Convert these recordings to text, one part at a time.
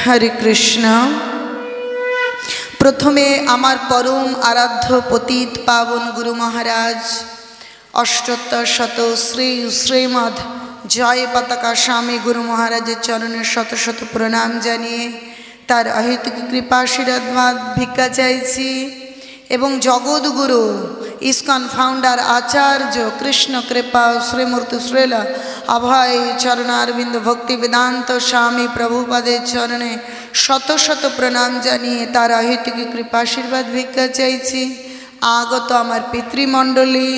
हरे कृष्ण। प्रथमे आमार परम आराध्य पतित पावन गुरु महाराज अष्टोत्तर शत श्री श्रीमद जय पताका स्वामी गुरु महाराज चरणे शत शत प्रणाम जानिए तार अहेतुक कृपा आशीर्वाद भिक्षा चाइछि एवं जगत गुरु इस्कन फाउंडर आचार्य कृष्ण कृपा श्रीमूर्ति श्रील अभय चरणारविंद भक्ति वेदांत स्वामी प्रभुपादे चरणे शत शत प्रणाम जानिए तार अहेतुक कृपा आशीर्वाद भिक्षा चाइछि। आगत आमार पितृमंडली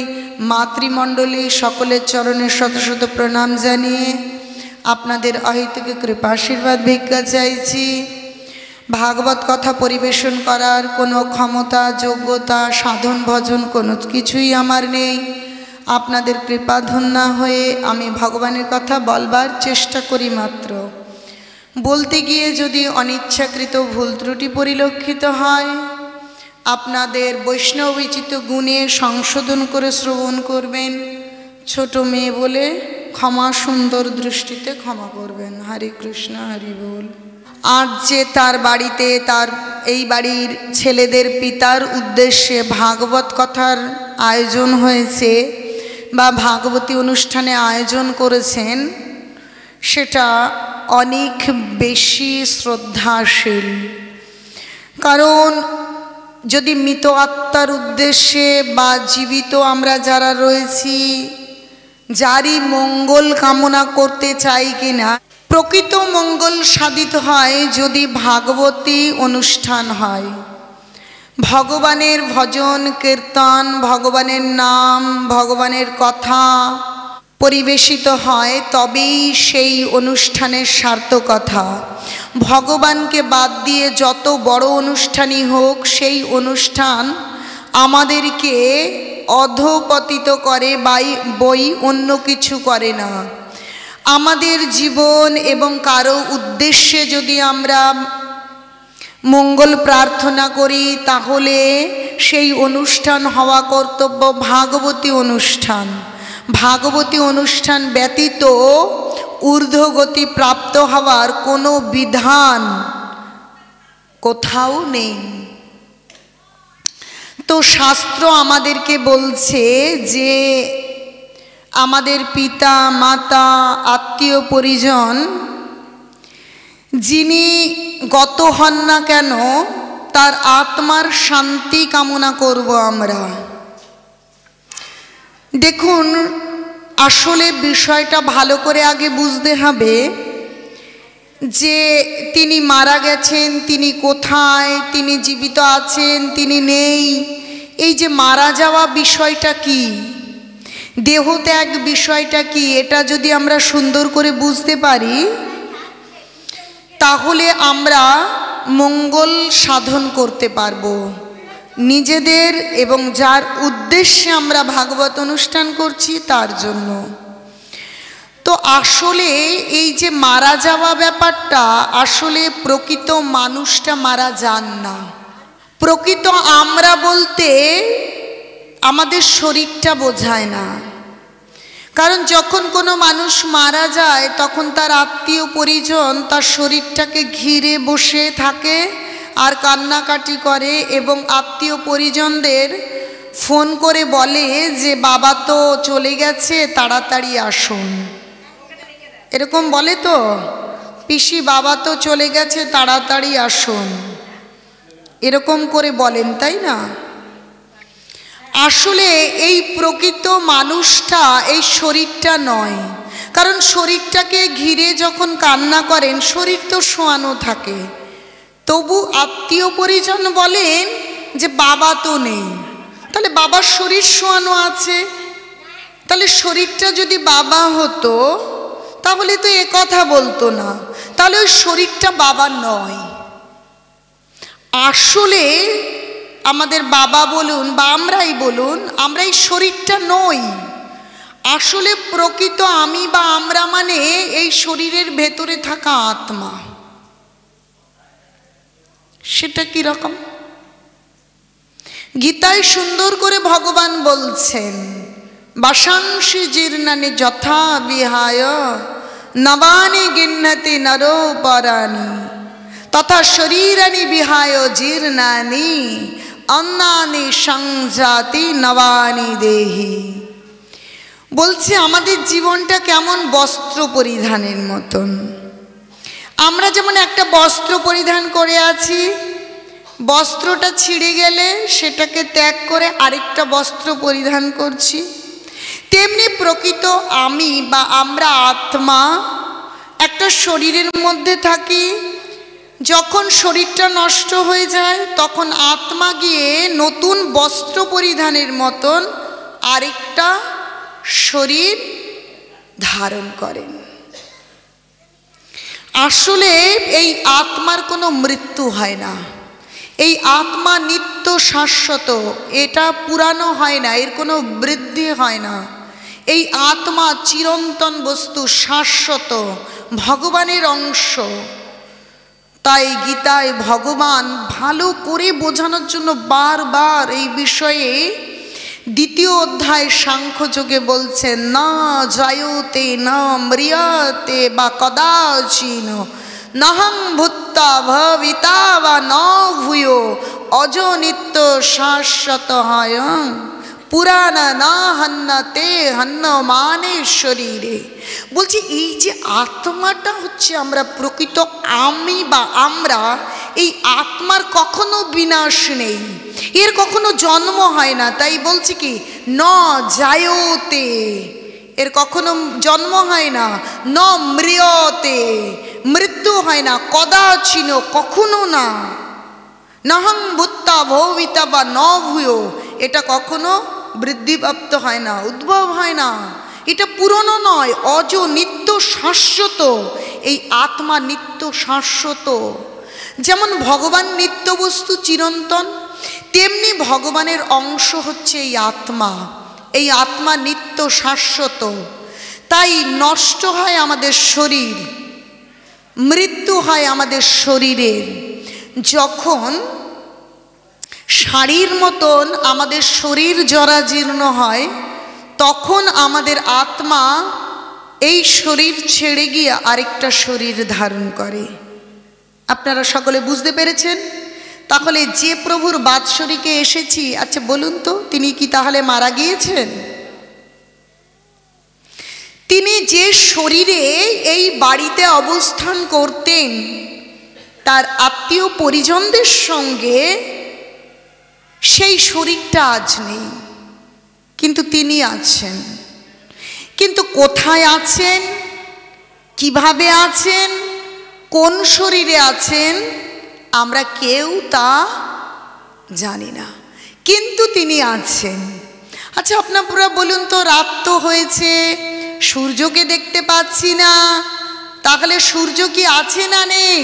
मातृमंडली सकलेर चरणे शत शत प्रणाम जानिए आपनादेर अहेतुक कृपा आशीर्वाद भिक्षा चाइछि। भागवत कथा परिवेशन करार कोनो क्षमता योग्यता साधन भजन कोनो किछुई आमार नेই। आपनादेर कृपा धन्य हये आमी भगवानेर कथा बलबार चेष्टा करी मात्र बोलते गिये यदि अनिच्छाकृत भूल त्रुटि परिलक्षित हय आपनादेर वैष्णवोचित गुणे संशोधन करे श्रवण करबेन। छोटो मेये बोले क्षमा सुंदर दृष्टिते क्षमा करबेन। हरे कृष्ण हरि बोल। आज जे तार बाड़ीते तार एई बाड़ीर छेलेदेर पितार उद्देश्ये भागवत कथार आयोजन हयेछे बा भागवती अनुष्ठाने आयोजन करेछेन सेटा अनेक बेशी श्रद्धाशील। कारण यदि मृत आत्मार उद्देश्ये बा जीवित आमरा जारा रयेछि जारी मंगल कामना करते चाइ किना प्रकृत मंगल साधित हय यदि भागवती अनुष्ठान हय भगवानेर भजन कीर्तन भगवानेर नाम भगवानेर कथा परिवेशित हय तबेई सेई अनुष्ठानेर सार्थकता। भगवान के बाद दिए जत बड़ अनुष्ठानई होक सेई अनुष्ठान आमादेरके अधोपतित करे बई अन्य किछु करे ना। आमादेर जीवन एवं कारो उद्देश्ये यदि आमरा मंगल प्रार्थना करी ताहले सेई अनुष्ठान हवा कर्तव्य भागवती अनुष्ठान। भागवती अनुष्ठान व्यतीत ऊर्ध्वगति प्राप्त हवार कोनो विधान कोथाओ नेই। तो शास्त्र आमादेरके बोलছে যে आमादेर पिता माता आत्मीय परिजन जिनी गत हन ना केन तार आत्मार शांति कामना करब आमरा। देखुन आसले विषयटा भालो करे आगे बुझते हबे जे तिनी मारा गेछेन तिनी कोथाय तिनी जीवित आछेन तिनी नेই এই যে मारा जावा विषयटा कि देहत्याग विषयटा कि एटा यदि आमरा सुंदर करे बुझते पारी ताहले आमरा मंगल साधन करते पारबो निजेदेर एवं जार उद्देश्ये आमरा भागवत अनुष्ठान करछि तार जन्य। तो आसले এই যে मारा जावा ব্যাপারটা आसले प्रकृत मानुषटा मारा जान ना। प्रकृत आमरा बोलते आमादेर शरीरटा बोझाय ना। कारण जखन कोनो मानुष मारा जाए तखन तार आत्मीय परिजन तार शरीरटाके घिरे बसे थाके और कान्नाकाटी करे एवं आत्मीय परिजनदेर फोन करे बोले जे बाबा तो चले गेछे ताड़ाताड़ी आसुन। एरकम बोले तो पिसी बाबा तो चले गेछे ताड़ाताड़ी आसुन एरकम करे बोलेन ताई ना। आसले এই प्रकृत मानुषटा এই शरीरटा नय। कारण शरीरटाके घिरे जखन कान्ना करें शरीर तो शोयानो थाके तबु आत्मीय परिजन बोलेन जे बाबा तो नेই ताहले बाबार शरीर शोयानो आछे। ताहले शरीरटा यदि बाबा हतो ताहले तो ए कथा बोलतो ना। ताहले ओई शरीरटा बाबा नय। आसले आमादेर बाबा बोलुन बा आमराई बोलुन आमरा এই शरीरটা নই। आसले प्रकृत आमी बा आमरा माने এই शरीरेर भेतरे थाका आत्मा। सेटा कि रकम गीताय सुंदर करे भगवान बोलছেন बाशांसि जीर्णानि यथा विहाय नवानि गिन्नति नरो पराणि তথা শরীরানি বিহায় জীর্ণানি অন্নানি সংজাতি নবানি দেহি। বলছে আমাদের জীবনটা কেমন বস্ত্র পরিধানের মতন। আমরা যেমন একটা বস্ত্র পরিধান করে আছি, বস্ত্রটা ছিঁড়ে গেলে সেটাকে ত্যাগ করে আরেকটা বস্ত্র পরিধান করছি, তেমনি প্রকৃত আমি বা আমরা আত্মা একটা শরীরের মধ্যে থাকি। যখন শরীরটা নষ্ট হয়ে যায় তখন আত্মা গিয়ে নতুন বস্ত্র পরিধানের মতন আরেকটা শরীর ধারণ করেন। আসলে এই আত্মার কোনো মৃত্যু হয় না, এই আত্মা নিত্য শাশ্বত, এটা পুরানো হয় না, এর কোনো বৃদ্ধি হয় না। এই আত্মা চিরন্তন বস্তু, শাশ্বত, ভগবানের অংশ। তাই গীতায় ভগবান ভালো করে বোঝানোর জন্য বারবার এই বিষয়ে দ্বিতীয় অধ্যায় সাংখ্যযোগে বলছেন, না জায়তে না ম্রিয়তে বা কদাচিন নহং ভূত্বা ভবিতা বা ন ভূয় অজ নিত্য শাশ্বত হয়ং পুরানা না হন্নতে হন্ন মানে শরীরে। বলছি এই যে আত্মাটা হচ্ছে আমরা প্রকৃত আমি বা আমরা, এই আত্মার কখনো বিনাশ নেই, এর কখনো জন্ম হয় না। তাই বলছি কি ন জায়তে, এর কখনো জন্ম হয় না, ন ম্রিয়তে, মৃত্যু হয় না, কদাচিন, কখনো না, নহং ভূত্বা ভবিতা বা ন ভূয়, এটা কখনো বৃদ্ধিপ্রাপ্ত হয় না, উদ্ভব হয় না, এটা পুরনো নয়, অজ নিত্য শাশ্বত। এই আত্মা নিত্য শাশ্বত। যেমন ভগবান নিত্য বস্তু চিরন্তন, তেমনি ভগবানের অংশ হচ্ছে এই আত্মা। এই আত্মা নিত্য শাশ্বত। তাই নষ্ট হয় আমাদের শরীর, মৃত্যু হয় আমাদের শরীরের। যখন শাড়ির মতন আমাদের শরীর জরাজীর্ণ হয়, তখন আমাদের আত্মা এই শরীর ছেড়ে গিয়ে আরেকটা শরীর ধারণ করে। আপনারা সকলে বুঝতে পেরেছেন? তাহলে যে প্রভুর বাৎসরিকে এসেছি, আচ্ছা বলুন তো তিনি কি তাহলে মারা গিয়েছেন? তিনি যে শরীরে এই বাড়িতে অবস্থান করতেন, তার আত্মীয় পরিজনদের সঙ্গে সেই শরীরটা আজ নেই, কিন্তু তিনি আছেন। কিন্তু কোথায় আছেন, কিভাবে আছেন, কোন শরীরে আছেন, আমরা কেউ তা জানি না, কিন্তু তিনি আছেন। আচ্ছা আপনারা বলুন তো, রাত তো হয়েছে, সূর্যকে দেখতে পাচ্ছি না, তাহলে সূর্য কি আছে না নেই?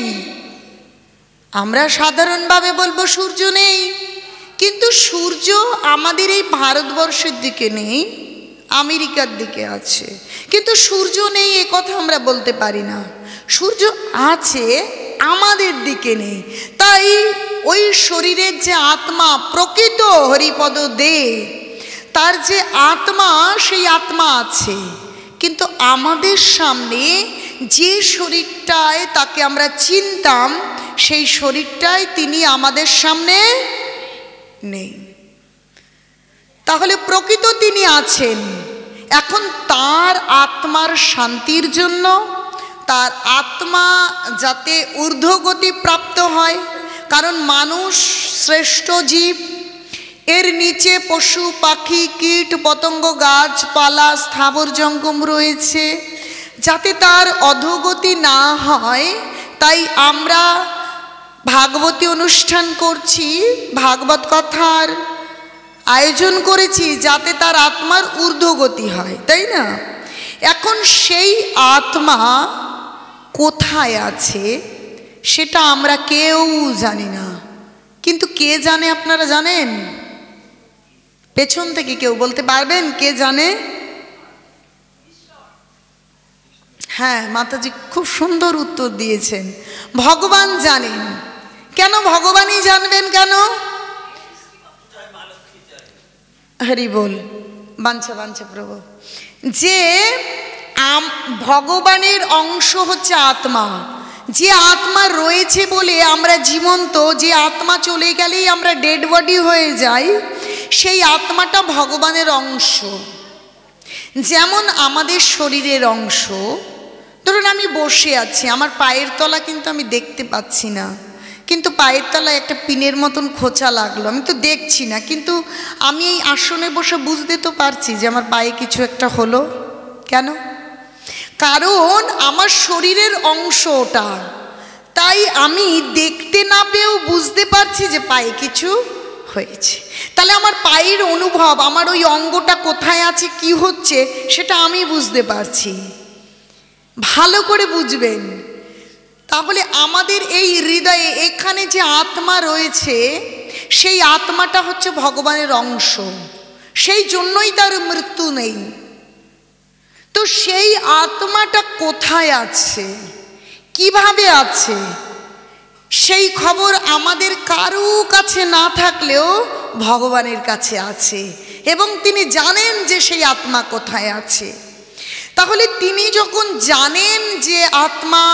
আমরা সাধারণভাবে বলবো সূর্য নেই, কিন্তু সূর্য আমাদের এই ভারতবর্ষের দিকে নেই, আমেরিকার দিকে আছে, কিন্তু সূর্য নেই এ কথা আমরা বলতে পারি না। সূর্য আছে, আমাদের দিকে নেই। তাই ওই শরীরের যে আত্মা, প্রকৃত হরিপদ দে, তার যে আত্মা, সেই আত্মা আছে, কিন্তু আমাদের সামনে যে শরীরটায় তাকে আমরা চিনতাম, সেই শরীরটাই তিনি আমাদের সামনে নেই। তাহলে প্রকৃত তিনি আছেন। এখন তার আত্মার শান্তির জন্য, তার আত্মা যাতে ঊর্ধ্বগতি প্রাপ্ত হয়, কারণ মানুষ শ্রেষ্ঠ জীব, এর নিচে পশু পাখি কীট পতঙ্গ গাছপালা স্থাবর জঙ্গম রয়েছে, যাতে তার অধোগতি না হয়, তাই আমরা ভাগবতী অনুষ্ঠান করছি, ভাগবত কথার আয়োজন করেছি, যাতে তার আত্মার ঊর্ধ্বগতি হয়, তাই না? এখন সেই আত্মা কোথায় আছে সেটা আমরা কেউ জানি না, কিন্তু কে জানে? আপনারা জানেন? পেছন থেকে কেউ বলতে পারবেন কে জানে? হ্যাঁ, মাতাজি খুব সুন্দর উত্তর দিয়েছেন, ভগবান জানেন। কেন ভগবানই জানবেন? কেন? হরি বল, বাঞ্ছা বাঞ্ছা প্রভু। যে ভগবানের অংশ হচ্ছে আত্মা, যে আত্মা রয়েছে বলে আমরা জীবন্ত, যে আত্মা চলে গেলেই আমরা ডেড বডি হয়ে যাই, সেই আত্মাটা ভগবানের অংশ। যেমন আমাদের শরীরের অংশ। ধরুন আমি বসে আছি, আমার পায়ের তলা কিন্তু আমি দেখতে পাচ্ছি না, কিন্তু পায়ের তলায় একটা পিনের মতন খোঁচা লাগলো, আমি তো দেখছি না, কিন্তু আমি এই আসনে বসে বুঝতে তো পারছি যে আমার পায়ে কিছু একটা হলো। কেন? কারণ আমার শরীরের অংশ ওটা, তাই আমি দেখতে না পেয়েও বুঝতে পারছি যে পায়ে কিছু হয়েছে। তাহলে আমার পায়ের অনুভব, আমার ওই অঙ্গটা কোথায় আছে, কি হচ্ছে, সেটা আমি বুঝতে পারছি। ভালো করে বুঝবেন। তাহলে আমাদের এই হৃদয়ে এখানে যে আত্মা রয়েছে, সেই আত্মাটা হচ্ছে ভগবানের অংশ, সেই জন্যই তার মৃত্যু নেই। তো সেই আত্মাটা কোথায় আছে, কিভাবে আছে, সেই খবর আমাদের কারো কাছে না থাকলেও ভগবানের কাছে আছে, এবং তিনি জানেন যে সেই আত্মা কোথায় আছে। তাহলে তিনি যখন জানেন যে আত্মা,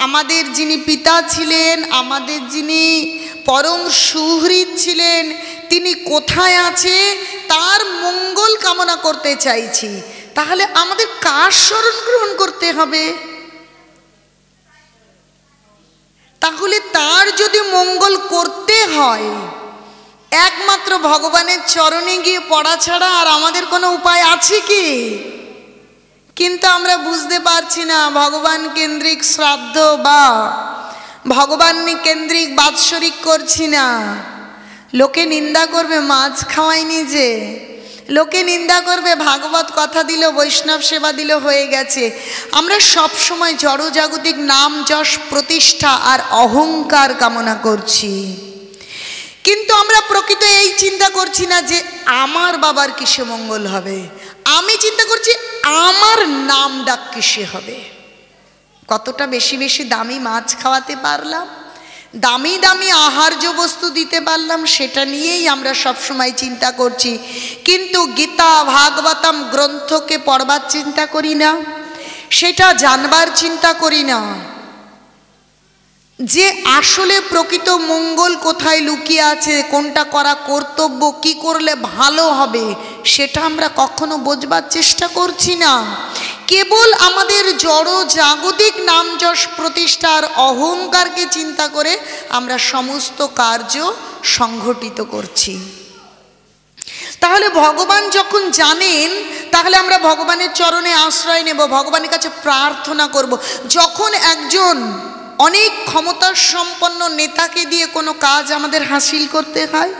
আমাদের যিনি পিতা ছিলেন, আমাদের যিনি পরম সুহৃদ ছিলেন, তিনি কোথায় আছে, তার মঙ্গল কামনা করতে চাইছি, তাহলে আমাদের কার শরণ গ্রহণ করতে হবে? তাহলে তার যদি মঙ্গল করতে হয়, একমাত্র ভগবানের চরণে গিয়ে পড়া ছাড়া আর আমাদের কোনো উপায় আছে কি? কিন্তু আমরা বুঝতে পারছি না। ভগবান কেন্দ্রিক শ্রাদ্ধ বা ভগবান কেন্দ্রিক বাৎসরিক করছি না। লোকে নিন্দা করবে মাছ খাওয়ায়নি, যে লোকে নিন্দা করবে ভাগবত কথা দিল, বৈষ্ণব সেবা দিল, হয়ে গেছে। আমরা সব সময় জড়জাগতিক নাম যশ প্রতিষ্ঠা আর অহংকার কামনা করছি, কিন্তু আমরা প্রকৃত এই চিন্তা করছি না যে আমার বাবার কিসে মঙ্গল হবে। আমি চিন্তা করছি আমার নাম ডাক কিসে হবে। কতটা বেশি বেশি দামি মাছ খাওয়াতে পারলাম, দামি দামি আহার্য বস্তু দিতে পারলাম, সেটা নিয়েই আমরা সবসময় চিন্তা করছি। কিন্তু গীতা ভাগবতম গ্রন্থকে পড়বার চিন্তা করি না, সেটা জানবার চিন্তা করি না, যে আসলে প্রকৃত মঙ্গল কোথায় লুকিয়ে আছে, কোনটা করা কর্তব্য, কি করলে ভালো হবে, সেটা আমরা কখনো বোঝবার চেষ্টা করছি না। কেবল আমাদের জড় জাগতিক নাম যশ প্রতিষ্ঠার অহংকারকে চিন্তা করে আমরা সমস্ত কার্য সংঘটিত করছি। তাহলে ভগবান যখন জানেন, তাহলে আমরা ভগবানের চরণে আশ্রয় নেব, ভগবানের কাছে প্রার্থনা করব। যখন একজন অনেক ক্ষমতার সম্পন্ন নেতাকে দিয়ে কোনো কাজ আমাদের হাসিল করতে হয়,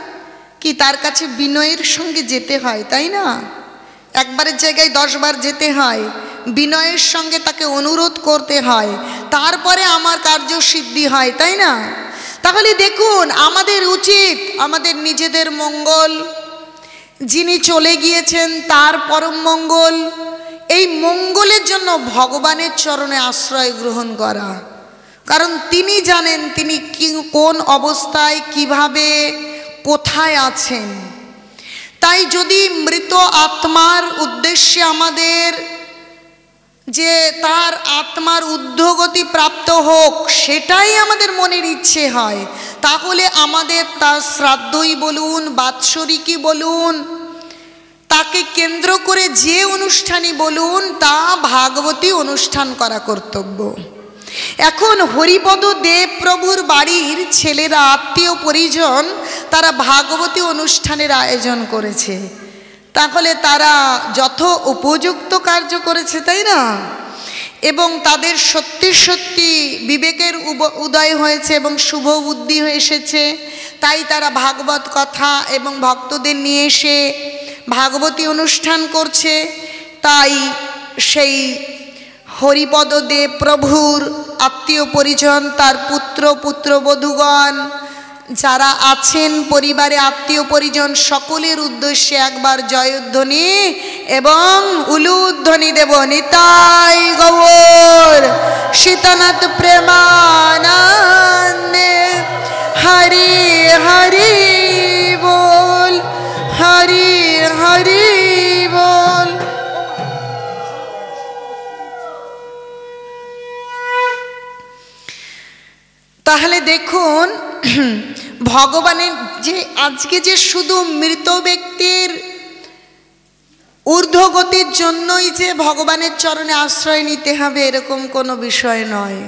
কি তার কাছে বিনয়ের সঙ্গে যেতে হয়, তাই না? একবারের জায়গায় 10 বার যেতে হয়, বিনয়ের সঙ্গে তাকে অনুরোধ করতে হয়, তারপরে আমার কার্য সিদ্ধি হয়, তাই না? তাহলে দেখুন, আমাদের উচিত আমাদের নিজেদের মঙ্গল, যিনি চলে গিয়েছেন তার পরম মঙ্গল, এই মঙ্গলের জন্য ভগবানের চরণে আশ্রয় গ্রহণ করা। কারণ তিনি জানেন তিনি কোন অবস্থায়, কিভাবে, কোথায় আছেন। তাই যদি মৃত আত্মার উদ্দেশ্যে আমাদের যে তার আত্মার ঊর্ধ্বগতি প্রাপ্ত হোক, সেটাই আমাদের মনের ইচ্ছে হয়, তাহলে আমাদের তার শ্রাদ্ধই বলুন, বাৎসরিকই বলুন, তাকে কেন্দ্র করে যে অনুষ্ঠানই বলুন, তা ভাগবতী অনুষ্ঠান করা কর্তব্য। এখন হরিপদ দেব প্রভুর বাড়ির ছেলেরা, আত্মীয় পরিজন, তারা ভাগবতী অনুষ্ঠানের আয়োজন করেছে, তাহলে তারা যত উপযুক্ত কার্য করেছে, তাই না? এবং তাদের সত্যি সত্যি বিবেকের উদয় হয়েছে এবং শুভ বুদ্ধি হয়ে এসেছে, তাই তারা ভাগবত কথা এবং ভক্তদের নিয়ে এসে ভাগবতী অনুষ্ঠান করছে। তাই সেই হরিপদ দেব প্রভুর আত্মীয় পরিজন, তার পুত্র পুত্রবধূগণ যারা আছেন পরিবারে, আত্মীয় পরিজন, সকলের উদ্দেশ্যে একবার জয়ধ্বনি এবং উলুধ্বনি দেব। নিতাই গৌর সীতানাথ প্রেমানন্দে, হরি হরি বল, হরি হরি বল। দেখুন ভগবানের যে আজকে যে শুধু মৃত ব্যক্তির ঊর্ধ্বগতির জন্যই যে ভগবানের চরণে আশ্রয় নিতে হবে এরকম কোনো বিষয় নয়।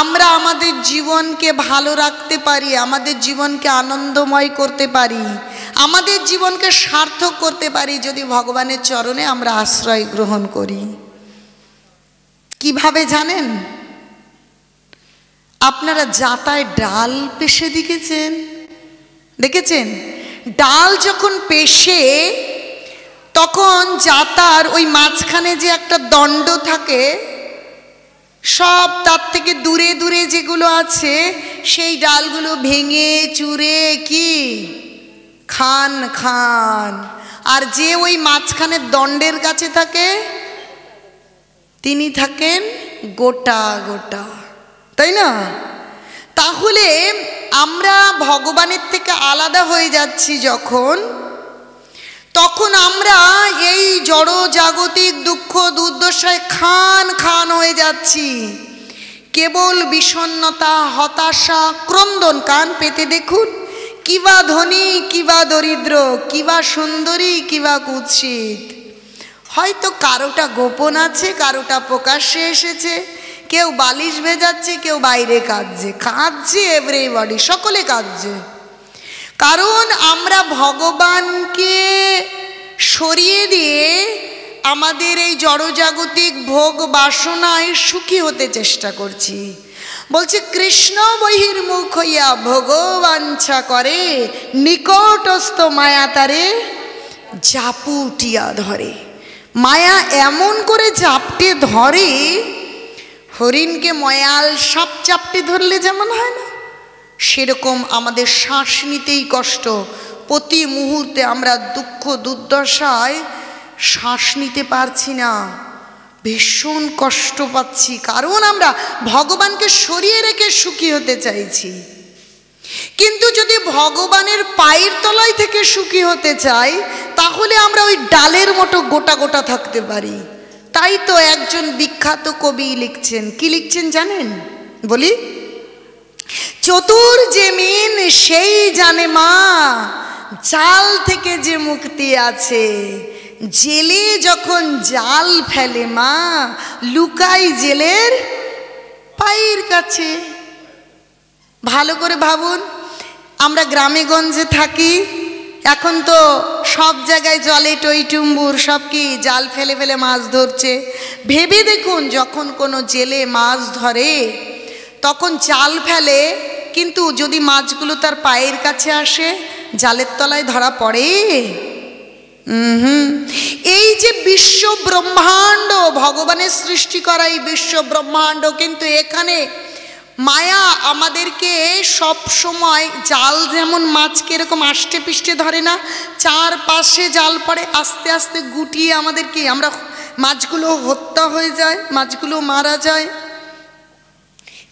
আমরা আমাদের জীবনকে ভালো রাখতে পারি, আমাদের জীবনকে আনন্দময় করতে পারি, আমাদের জীবনকে সার্থক করতে পারি যদি ভগবানের চরণে আমরা আশ্রয় গ্রহণ করি। কিভাবে জানেন? আপনারা জাতায় ডাল পেষে দেখেছেন? ডাল যখন পেষে তখন জাতার ওই মাঝখানে যে একটা দণ্ড থাকে, সব তার থেকে দূরে দূরে যেগুলো আছে সেই ডালগুলো ভেঙে চুরে কি খান খান, আর যে ওই মাঝখানের দণ্ডের কাছে থাকে তিনি থাকেন গোটা গোটা, তাই না? তাহলে আমরা ভগবানের থেকে আলাদা হয়ে যাচ্ছি যখন, তখন আমরা এই জড় জাগতিক দুঃখ দুর্দশায় খান খান হয়ে যাচ্ছি। কেবল বিষণ্ণতা, হতাশা, ক্রন্দন। কান পেতে দেখুন, কিবা ধনী কিবা দরিদ্র, কিবা সুন্দরী কিবা কুৎসিত। হয়তো কারোটা গোপন আছে, কারোটা প্রকাশ্যে এসেছে, কেউ বালিশ ভেজাচ্ছে, কেউ বাইরে কাঁদছে, এভরিবডি, সকলে কাঁদছে। কারণ আমরা ভগবানকে সরিয়ে দিয়ে আমাদের এই জড়জাগতিক ভোগ বাসনায় সুখী হতে চেষ্টা করছি। বলছে কৃষ্ণ বহির্মুখ হইয়া ভগবাঞ্ছা করে, নিকটস্থ মায়া তারে জাপুটিয়া ধরে। মায়া এমন করে জাপটে ধরে, হরিণকে ময়াল সাপ চাপটে ধরলে যেমন হয় না, সেরকম আমাদের শ্বাস নিতেই কষ্ট। প্রতি মুহূর্তে আমরা দুঃখ দুর্দশায় শ্বাস নিতে পারছি না, ভীষণ কষ্ট পাচ্ছি, কারণ আমরা ভগবানকে সরিয়ে রেখে সুখী হতে চাইছি। কিন্তু যদি ভগবানের পায়ের তলায় থেকে সুখী হতে চাই, তাহলে আমরা ওই ডালের মতো গোটা গোটা থাকতে পারি। তাই তো একজন বিখ্যাত কবি লিখছেন, কি লিখছেন জানেন? বলি, চতুর যে মিন সেই জানে মা, জাল থেকে যে মুক্তি আছে। জেলে যখন জাল ফেলে মা, লুকাই জেলের পায়ের কাছে। ভালো করে ভাবুন, আমরা গ্রামে গঞ্জে থাকি, এখন তো সব জায়গায় জলে টইটুম্বুর, সব কি জাল ফেলে ফেলে মাছ ধরছে। ভেবে দেখুন, যখন কোনো জেলে মাছ ধরে তখন জাল ফেলে, কিন্তু যদি মাছগুলো তার পায়ের কাছে আসে, জালের তলায় ধরা পড়ে? এই যে বিশ্ব ব্রহ্মাণ্ড, ভগবানের সৃষ্টি করা এই বিশ্ব ব্রহ্মাণ্ড, কিন্তু এখানে মায়া আমাদেরকে সব সময়, জাল যেমন মাছকে এরকম আষ্টে পিষ্টে ধরে না, চারপাশে জাল পড়ে, আস্তে আস্তে গুটিয়ে আমাদেরকে, আমরা মাছগুলো হত্যা হয়ে যায়, মাছগুলো মারা যায়।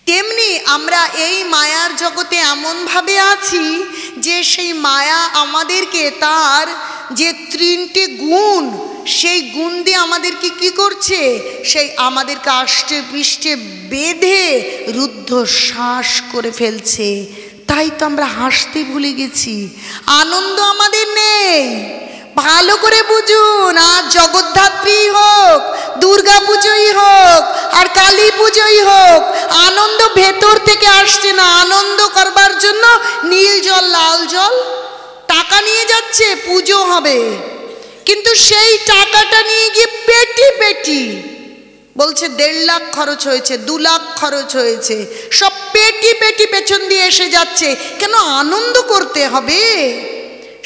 তেমনি আমরা এই মায়ার জগতে এমনভাবে আছি যে সেই মায়া আমাদেরকে তার যে তিনটে গুণ, সেই গুণ দিয়ে আমাদেরকে কি করছে, সেই আমাদেরকে আষ্টে পৃষ্ঠে বেঁধে রুদ্ধশ্বাস করে ফেলছে। তাই তো আমরা হাসতে ভুলে গেছি, আনন্দ আমাদের নেই। ভালো করে বুঝুন, আর জগদ্ধাত্রী হোক, দুর্গা পুজোই হোক, আর কালী পুজোই হোক, আনন্দ ভেতর থেকে আসছে না। আনন্দ করবার জন্য নীল জল লাল জল টাকা নিয়ে যাচ্ছে, পুজো হবে, কিন্তু সেই টাকাটা নিয়ে গিয়ে পেটি পেটি বলছে 1.5 লাখ খরচ হয়েছে, 2 লাখ খরচ হয়েছে, সব পেটি পেটি পেছন দিয়ে এসে যাচ্ছে। কেন? আনন্দ করতে হবে।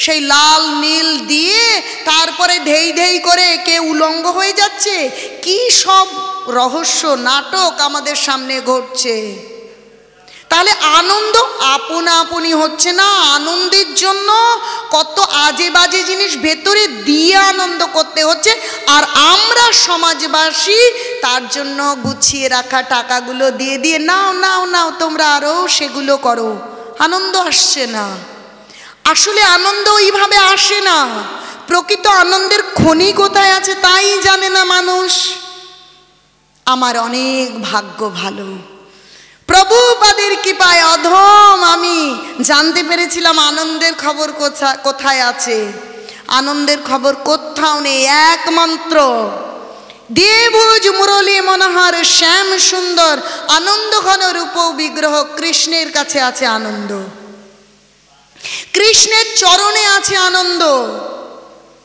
সেই লাল নীল দিয়ে তারপরে ধেই ধেই করে কে উলঙ্গ হয়ে যাচ্ছে, কি সব রহস্য নাটক আমাদের সামনে ঘটছে। তাহলে আনন্দ আপনা আপনি হচ্ছে না, আনন্দের জন্য কত আজে বাজে জিনিস ভেতরে দিয়ে আনন্দ করতে হচ্ছে। আর আমরা সমাজবাসী তার জন্য গুছিয়ে রাখা টাকাগুলো দিয়ে দিয়ে নাও নাও নাও তোমরা আরও সেগুলো করো, আনন্দ আসছে না। আসলে আনন্দ ওইভাবে আসে না। প্রকৃত আনন্দের খনি কোথায় আছে তাই জানে না মানুষ। আমার অনেক ভাগ্য ভালো, প্রভুপাদের কৃপায় অধম আমি জানতে পেরেছিলাম আনন্দের খবর কোথায় আছে। আনন্দের খবর কোথাও নেই, একমাত্র দেবভুজ মুরলী মনোহর শ্যাম সুন্দর আনন্দ ঘন রূপ বিগ্রহ কৃষ্ণের কাছে আছে আনন্দ, কৃষ্ণের চরণে আছে আনন্দ।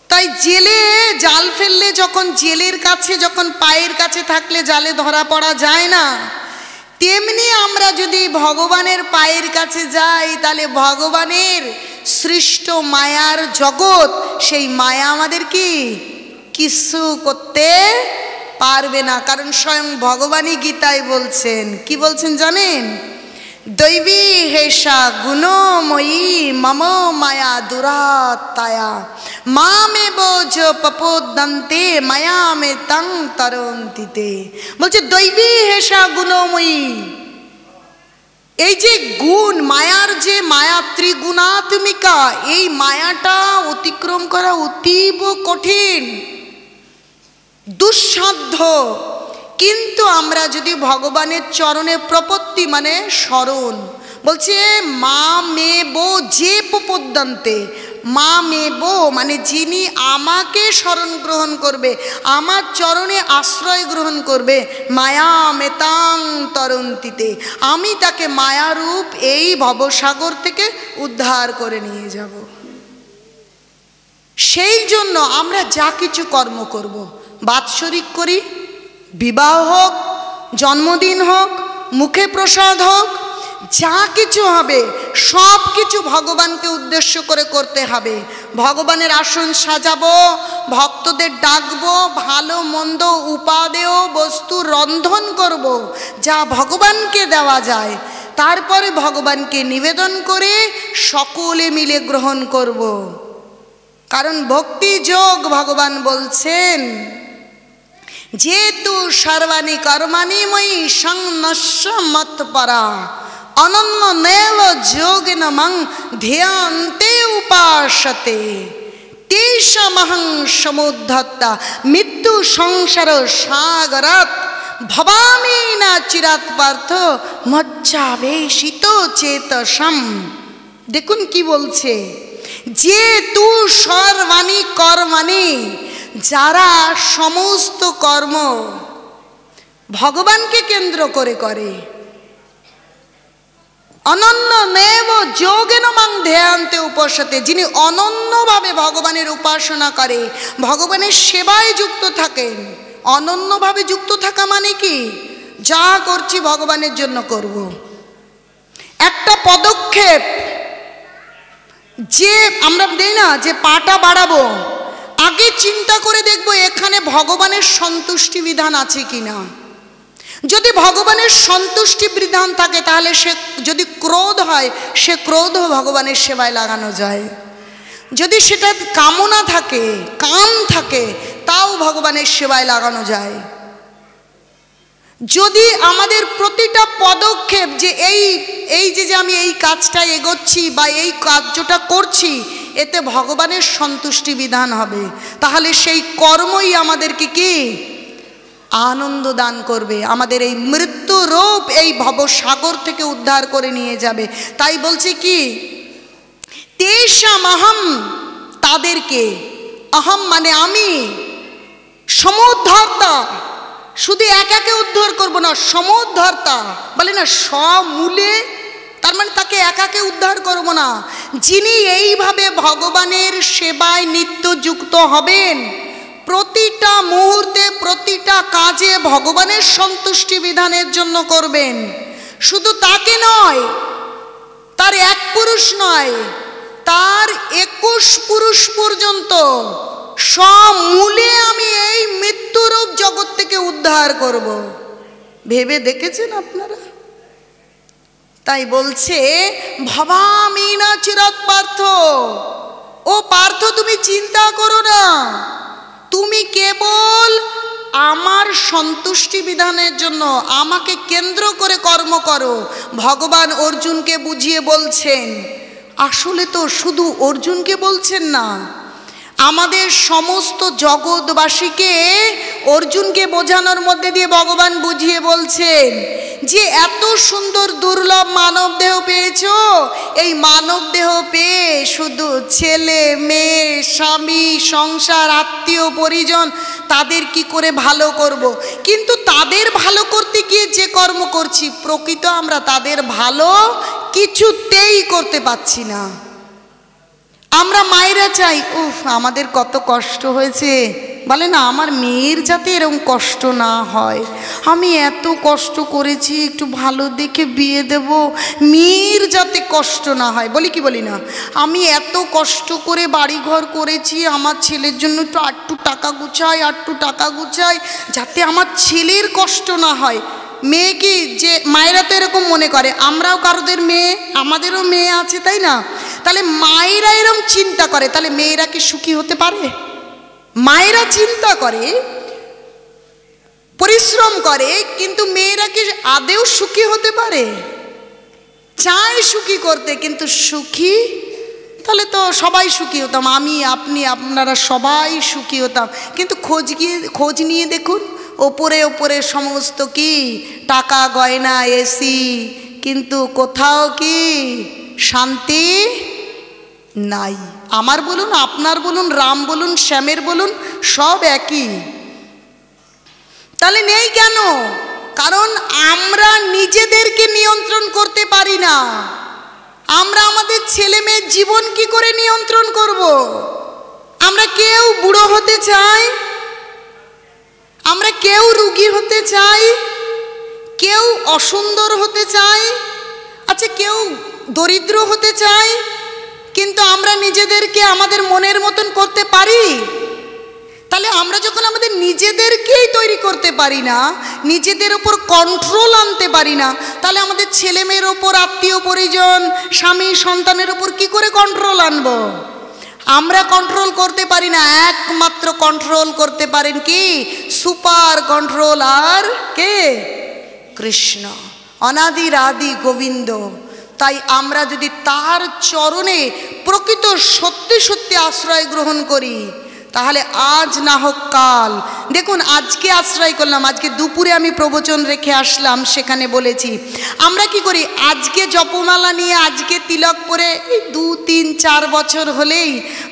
তাই জেলে জাল ফেললে যখন জেলের কাছে, যখন পায়ের কাছে থাকলে জালে ধরা পড়া যায় না, তেমনি আমরা যদি ভগবানের পায়ের কাছে যাই তাহলে ভগবানের সৃষ্ট মায়ার জগৎ, সেই মায়া আমাদের কিছু করতে পারবে না। কারণ স্বয়ং ভগবানই গীতায় বলছেন, কি বলছেন জানেন? দৈবী হেষা গুণময়ী মম মায়া দুরাত্মায়া মামে বোঝ পপোদন্তে মায়া মে তং তরন্তিতে। বলছে দৈবী হেষা গুণময়ী, এই যে গুণ, মায়ার যে মায়া ত্রিগুণাত্মিকা, এই মায়াটা অতিক্রম করা অতীব কঠিন, দুঃসাধ্য। কিন্তু আমরা যদি ভগবানের চরণে প্রপত্তি মানে স্মরণ, বলছে মা মে বো যে পপদ্যন্তে, মা মে বো মানে যিনি আমাকে স্মরণ গ্রহণ করবে, আমার চরণে আশ্রয় গ্রহণ করবে, মায়া মেতাং তরন্তিতে, আমি তাকে মায়ারূপ এই ভবসাগর থেকে উদ্ধার করে নিয়ে যাব। সেই জন্য আমরা যা কিছু কর্ম করব, বাৎসরিক করি, বিবাহ হোক, জন্মদিন হোক, মুখে প্রসাদ হোক, যা কিছু হবে সব কিছু ভগবানকে উদ্দেশ্য করে করতে হবে। ভগবানের আসন সাজাবো, ভক্তদের ডাকবো, ভালো মন্দ উপাদেয় বস্তু রন্ধন করব, যা ভগবানকে দেওয়া যায়, তারপরে ভগবানকে নিবেদন করে সকলে মিলে গ্রহণ করব। কারণ ভক্তি যোগ ভগবান বলছেন যেতু সর্বাণী কর্মাণি ময়ি সংনস্য মৎপরা অনন্য নেব যোগেন মং ধ্যান্তে উপাসতে তেষামহং সমুদ্ধত্তা মৃত্যু সংসার সাগরাত ভবামি না চিরাত পার্থ মজ্জাবেশিত চেতসম। দেখুন কি বলছে, যে তু সর্বাণী কর্মাণি, যারা সমস্ত কর্ম ভগবানকে কেন্দ্র করে করে, অনন্য নেব যোগেন মং ধ্যান্তে উপাসতে, যিনি অনন্যভাবে ভগবানের উপাসনা করে, ভগবানের সেবায় যুক্ত থাকেন। অনন্যভাবে যুক্ত থাকা মানে কি, যা করছি ভগবানের জন্য করব। একটা পদক্ষেপ যে আমরা দেই না, যে পাটা বাড়াবো, আগে চিন্তা করে দেখবো এখানে ভগবানের সন্তুষ্টি বিধান আছে কিনা। যদি ভগবানের সন্তুষ্টি বিধান থাকে তাহলে সে, যদি ক্রোধ হয় সে ক্রোধ ভগবানের সেবায় লাগানো যায়। যদি সেটা কামনা থাকে, কাম থাকে, তাও ভগবানের সেবায় লাগানো যায়। যদি আমাদের প্রতিটা পদক্ষেপ যে এই যে আমি এই কাজটা এগোচ্ছি বা এই কার্যটা করছি, এতে ভগবানের সন্তুষ্টি বিধান হবে, তাহলে সেই কর্মই আমাদেরকে কি আনন্দ দান করবে, আমাদের এই মৃত্যু রূপ এই ভবসাগর থেকে উদ্ধার করে নিয়ে যাবে। তাই বলছে কি, তেষাম অহম, তাদেরকে, অহম মানে আমি, সমুদ্ধর্তা, শুধু একাকে উদ্ধার করব না, সমুদ্ধর্তা বলে না সমূলে, তার মানে তাকে একাকে উদ্ধার করব না, যিনি এইভাবে ভগবানের সেবায় নিত্য যুক্ত হবেন, প্রতিটা মুহূর্তে প্রতিটা কাজে ভগবানের সন্তুষ্টি বিধানের জন্য করবেন। শুধু তাকে নয়, তার এক পুরুষ নয়, তার 21 পুরুষ পর্যন্ত সমূলে আমি এই মৃত্যুরূপ জগৎ থেকে উদ্ধার করব। ভেবে দেখেছেন আপনারা? তাই বলছে ভবামি না চিরাত পার্থ, ও পার্থ তুমি চিন্তা করো না, তুমি কেবল আমার সন্তুষ্টি বিধানের জন্য আমাকে কেন্দ্র করে কর্ম করো। ভগবান অর্জুনকে বুঝিয়ে বলছেন, আসলে তো শুধু অর্জুনকে বলছেন না, আমাদের সমস্ত জগৎবাসীকে অর্জুনকে বোঝানোর মধ্যে দিয়ে ভগবান বুঝিয়ে বলছেন যে এত সুন্দর দুর্লভ মানব দেহ পেয়েছো, এই মানব দেহ পেয়ে শুধু ছেলে মেয়ে স্বামী সংসার আত্মীয় পরিজন তাদের কি করে ভালো করব। কিন্তু তাদের ভালো করতে গিয়ে যে কর্ম করছি, প্রকৃত আমরা তাদের ভালো কিছুতেই করতে পারছি না। আমরা মায়েরা চাই, উফ আমাদের কত কষ্ট হয়েছে, বলে না আমার মেয়ের যাতে এরকম কষ্ট না হয়, আমি এত কষ্ট করেছি একটু ভালো দেখে বিয়ে দেব, মেয়ের যাতে কষ্ট না হয়। বলি কি বলি না, আমি এত কষ্ট করে বাড়িঘর করেছি, আমার ছেলের জন্য একটু টাকা গুছাই যাতে আমার ছেলের কষ্ট না হয়। মেয়ে কি যে মায়েরা তো এরকম মনে করে, আমরাও কারোদের মেয়ে, আমাদেরও মেয়ে আছে তাই না? তাহলে মায়েরা এরকম চিন্তা করে, তাহলে মেয়েরা কি সুখী হতে পারে? মায়েরা চিন্তা করে পরিশ্রম করে, কিন্তু মেয়েরা কি আদেও সুখী হতে পারে? চায় সুখী করতে কিন্তু সুখী, তাহলে তো সবাই সুখী হতাম, আমি আপনি আপনারা সবাই সুখী হতাম। কিন্তু খোঁজ নিয়ে দেখুন, ওপরে ওপরে সমস্ত কি টাকা গয়না এসি, কিন্তু কোথাও কি শান্তি নাই। আমার বলুন, আপনার বলুন, রাম বলুন, শ্যামের বলুন, সব একই। তাহলে নেই কেন? কারণ আমরা নিজেদেরকে নিয়ন্ত্রণ করতে পারি না। আমরা আমাদের ছেলে মেয়ের জীবন কি করে নিয়ন্ত্রণ করব? আমরা কেউ বুড়ো হতে চাই, আমরা কেউ রোগী হতে চাই, কেউ অসুন্দর হতে চাই, আচ্ছা কেউ দরিদ্র হতে চাই, কিন্তু আমরা নিজেদেরকে আমাদের মনের মতন করতে পারি? তাহলে আমরা যখন আমাদের নিজেদেরকেই তৈরি করতে পারি না, নিজেদের ওপর কন্ট্রোল আনতে পারি না, তাহলে আমাদের ছেলে মেয়ের ওপর, আত্মীয় পরিজন, স্বামী সন্তানের ওপর কি করে কন্ট্রোল আনবো? আমরা কন্ট্রোল করতে পারি না। একমাত্র কন্ট্রোল করতে পারেন কি? সুপার কন্ট্রোল আর কে? কৃষ্ণ, অনাদির আদি গোবিন্দ। তাই আমরা যদি তার চরণে প্রকৃত সত্যি সত্যি আশ্রয় গ্রহণ করি, তাহলে আজ না হোক কাল। দেখুন আজকে আশ্রয় করলাম, আজকে দুপুরে আমি প্রবচন রেখে আসলাম, সেখানে বলেছি আমরা কি করি, আজকে জপমালা নিয়ে আজকে তিলক পরে এই 2, 3, 4 বছর হলেই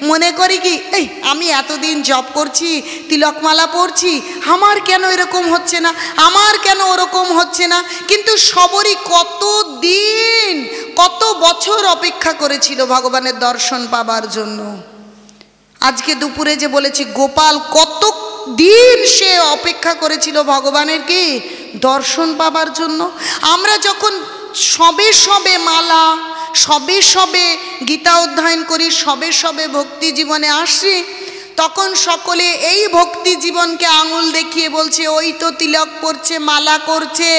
মনে করি কি এই আমি এতদিন জপ করছি, তিলকমালা পড়ছি, আমার কেন এরকম হচ্ছে না, আমার কেন ওরকম হচ্ছে না। কিন্তু সবরই কত দিন কত বছর অপেক্ষা করেছিল ভগবানের দর্শন পাবার জন্য। আজকে দুপুরে যে বলেছি গোপাল কত দিন সে অপেক্ষা করেছিল ভগবানের কি দর্শন পাবার জন্য। আমরা যখন সবে সবে মালা, সবে সবে গীতা অধ্যয়ন করি, সবে সবে ভক্তি জীবনে আসি, তখন সকলে এই ভক্তি জীবনকে আঙুল দেখিয়ে বলছে ওই তো তিলক পড়ছে, মালা করছে,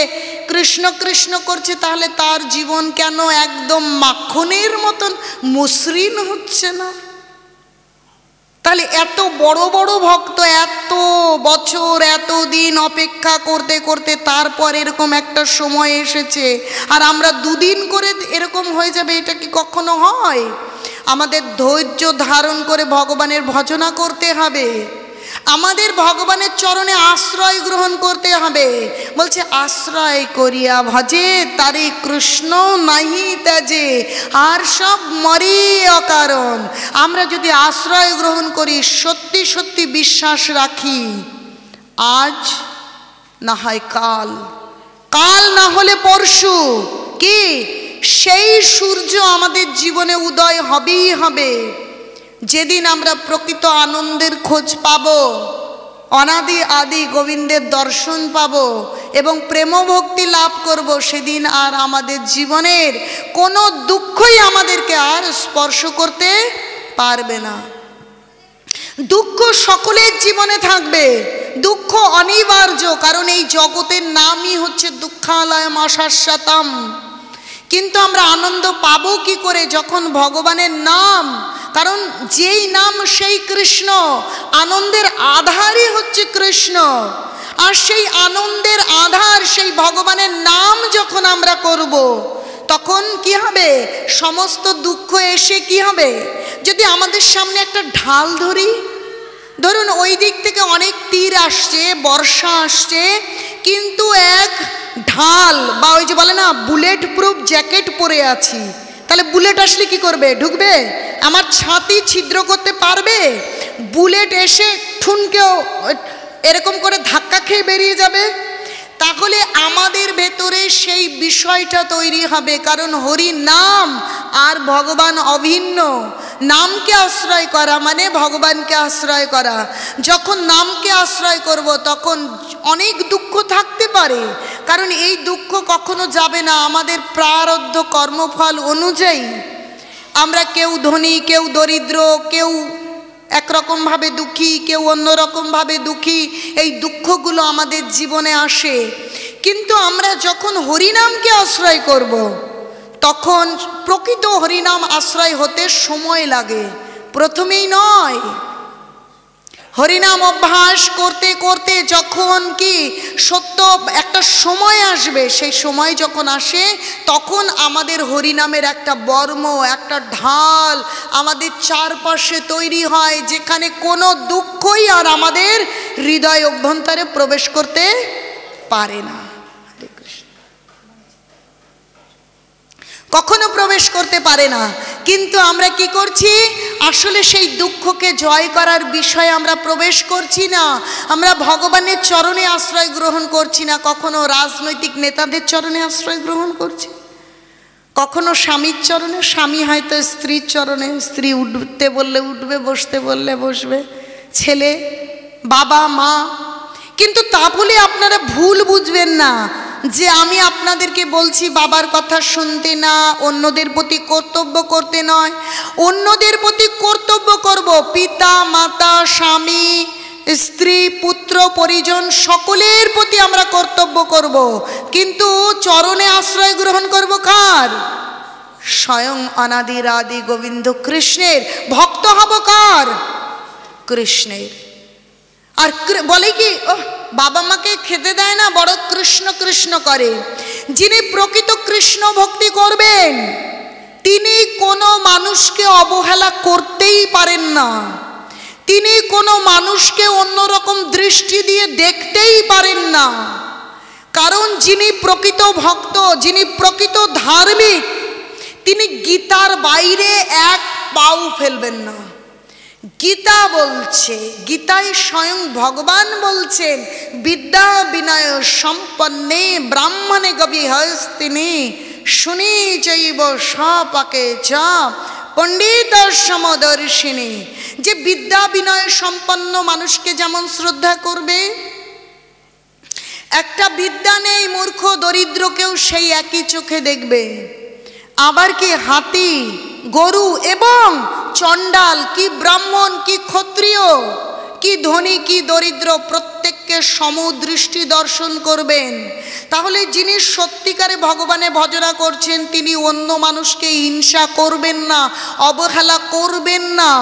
কৃষ্ণ কৃষ্ণ করছে, তাহলে তার জীবন কেন একদম মাখনের মতন মসৃণ হচ্ছে না? তাহলে এত বড় বড় ভক্ত এত বছর এত দিন অপেক্ষা করতে করতে তারপর এরকম একটা সময় এসেছে, আর আমরা 2 দিন করে এরকম হয়ে যাবে, এটা কি কখনো হয়? আমাদের ধৈর্য ধারণ করে ভগবানের ভজনা করতে হবে, আমাদের ভগবানের চরণে আশ্রয় গ্রহণ করতে হবে। বলছে আশ্রয় করিয়া ভজে তারে কৃষ্ণ নাহি ত্যাজে, আর সব মরে অকারণ। আমরা যদি আশ্রয় গ্রহণ করি, সত্যি সত্যি বিশ্বাস রাখি, আজ না হয় কাল, কাল না হলে পরশু কি সেই সূর্য আমাদের জীবনে উদয় হবেই হবে। যেদিন আমরা প্রকৃত আনন্দের খোঁজ পাব, অনাদি আদি গোবিন্দের দর্শন পাব এবং প্রেম ভক্তি লাভ করব, সেদিন আর আমাদের জীবনের কোনো দুঃখই আমাদেরকে আর স্পর্শ করতে পারবে না। দুঃখ সকলের জীবনে থাকবে, দুঃখ অনিবার্য, কারণ এই জগতের নামই হচ্ছে দুঃখালয়ম অশাশ্বতম। কিন্তু আমরা আনন্দ পাবো কি করে? যখন ভগবানের নাম, কারণ যেই নাম সেই কৃষ্ণ, আনন্দের আধারই হচ্ছে কৃষ্ণ, আর সেই আনন্দের আধার সেই ভগবানের নাম যখন আমরা করব, তখন কি হবে? সমস্ত দুঃখ এসে কি হবে? যদি আমাদের সামনে একটা ঢাল ধরি, ধরুন ওই দিক থেকে অনেক তীর আসছে, বর্ষা আসছে, কিন্তু এক ঢাল বা ওই যে বলে না বুলেট প্রুফ জ্যাকেট পরে আছি, তাহলে বুলেট আসলে কি করবে? ঢুকবে? আমার ছাতি ছিদ্র করতে পারবে? বুলেট এসে ঠুনকেও এরকম করে ধাক্কা খেয়ে বেরিয়ে যাবে। তাহলে আমাদের ভেতরে সেই বিষয়টা তৈরি হবে, কারণ হরি নাম আর ভগবান অভিন্ন। নামকে আশ্রয় করা মানে ভগবানকে আশ্রয় করা। যখন নামকে আশ্রয় করব তখন অনেক দুঃখ থাকতে পারে, কারণ এই দুঃখ কখনো যাবে না আমাদের প্রারব্ধ কর্মফল অনুযায়ী। আমরা কেউ ধনী, কেউ দরিদ্র, কেউ একরকমভাবে দুঃখী, কেউ অন্যরকমভাবে দুঃখী, এই দুঃখগুলো আমাদের জীবনে আসে। কিন্তু আমরা যখন হরিনামকে আশ্রয় করব তখন প্রকৃত হরিনাম আশ্রয় হতে সময় লাগে, প্রথমেই নয়। হরিনাম অভ্যাস করতে করতে যখন কি সত্য একটা সময় আসবে, সেই সময় যখন আসে তখন আমাদের হরিনামের একটা বর্ম, একটা ঢাল আমাদের চারপাশে তৈরি হয়, যেখানে কোনো দুঃখই আর আমাদের হৃদয় অভ্যন্তরে প্রবেশ করতে পারে না, কখনো প্রবেশ করতে পারে না। কিন্তু আমরা কি করছি? আসলে সেই দুঃখকে জয় করার বিষয়ে আমরা প্রবেশ করছি না। আমরা ভগবানের চরণে আশ্রয় গ্রহণ করছি না, কখনো রাজনৈতিক নেতাদের চরণে আশ্রয় গ্রহণ করছি, কখনো স্বামীর চরণে, স্বামী হয়তো স্ত্রীর চরণে, স্ত্রী উঠতে বললে উঠবে, বসতে বললে বসবে, ছেলে, বাবা, মা। কিন্তু তা বলে আপনারা ভুল বুঝবেন না যে আমি আপনাদেরকে বলছি বাবার কথা শুনতে না, অন্যদের প্রতি কর্তব্য করতে নয়। অন্যদের প্রতি কর্তব্য করব, পিতা মাতা, স্বামী, স্ত্রী, পুত্র, পরিজন সকলের প্রতি আমরা কর্তব্য করব, কিন্তু চরণে আশ্রয় গ্রহণ করব কার? স্বয়ং অনাদির আদি গোবিন্দ কৃষ্ণের। ভক্ত হব কার? কৃষ্ণের। আর বলে কি বাবা মাকে খেতে দেয় না, বড় কৃষ্ণ কৃষ্ণ করে। যিনি প্রকৃত কৃষ্ণ ভক্তি করবেন তিনি কোনো মানুষকে অবহেলা করতেই পারেন না, তিনি কোনো মানুষকে অন্যরকম দৃষ্টি দিয়ে দেখতেই পারেন না। কারণ যিনি প্রকৃত ভক্ত, যিনি প্রকৃত ধার্মিক, তিনি গীতার বাইরে এক পাও ফেলবেন না। গীতা বলছে, গীতায় স্বয়ং ভগবান বলছেন, বিদ্যা বিনয় সম্পন্নে ব্রাহ্মণে গবিহস্তিনি শুনি চৈব সপাকে চা পণ্ডিত সমদর্শিনী। যে বিদ্যা বিনয় সম্পন্ন মানুষকে যেমন শ্রদ্ধা করবে, একটা বিদ্যা নেই মূর্খ দরিদ্রকেও সেই একই চোখে দেখবে। আবার কি হাতি, গরু এবং চণ্ডাল, কি ব্রাহ্মণ, কি ক্ষত্রিয়, কি ধনী, কি দরিদ্র, প্রত্যেককে সমদৃষ্টি দর্শন করবেন। তাহলে যিনি সত্যিকারে ভগবানের ভজনা করছেন তিনি অন্য মানুষকে হিংসা করবেন না, অবহেলা করবেন না।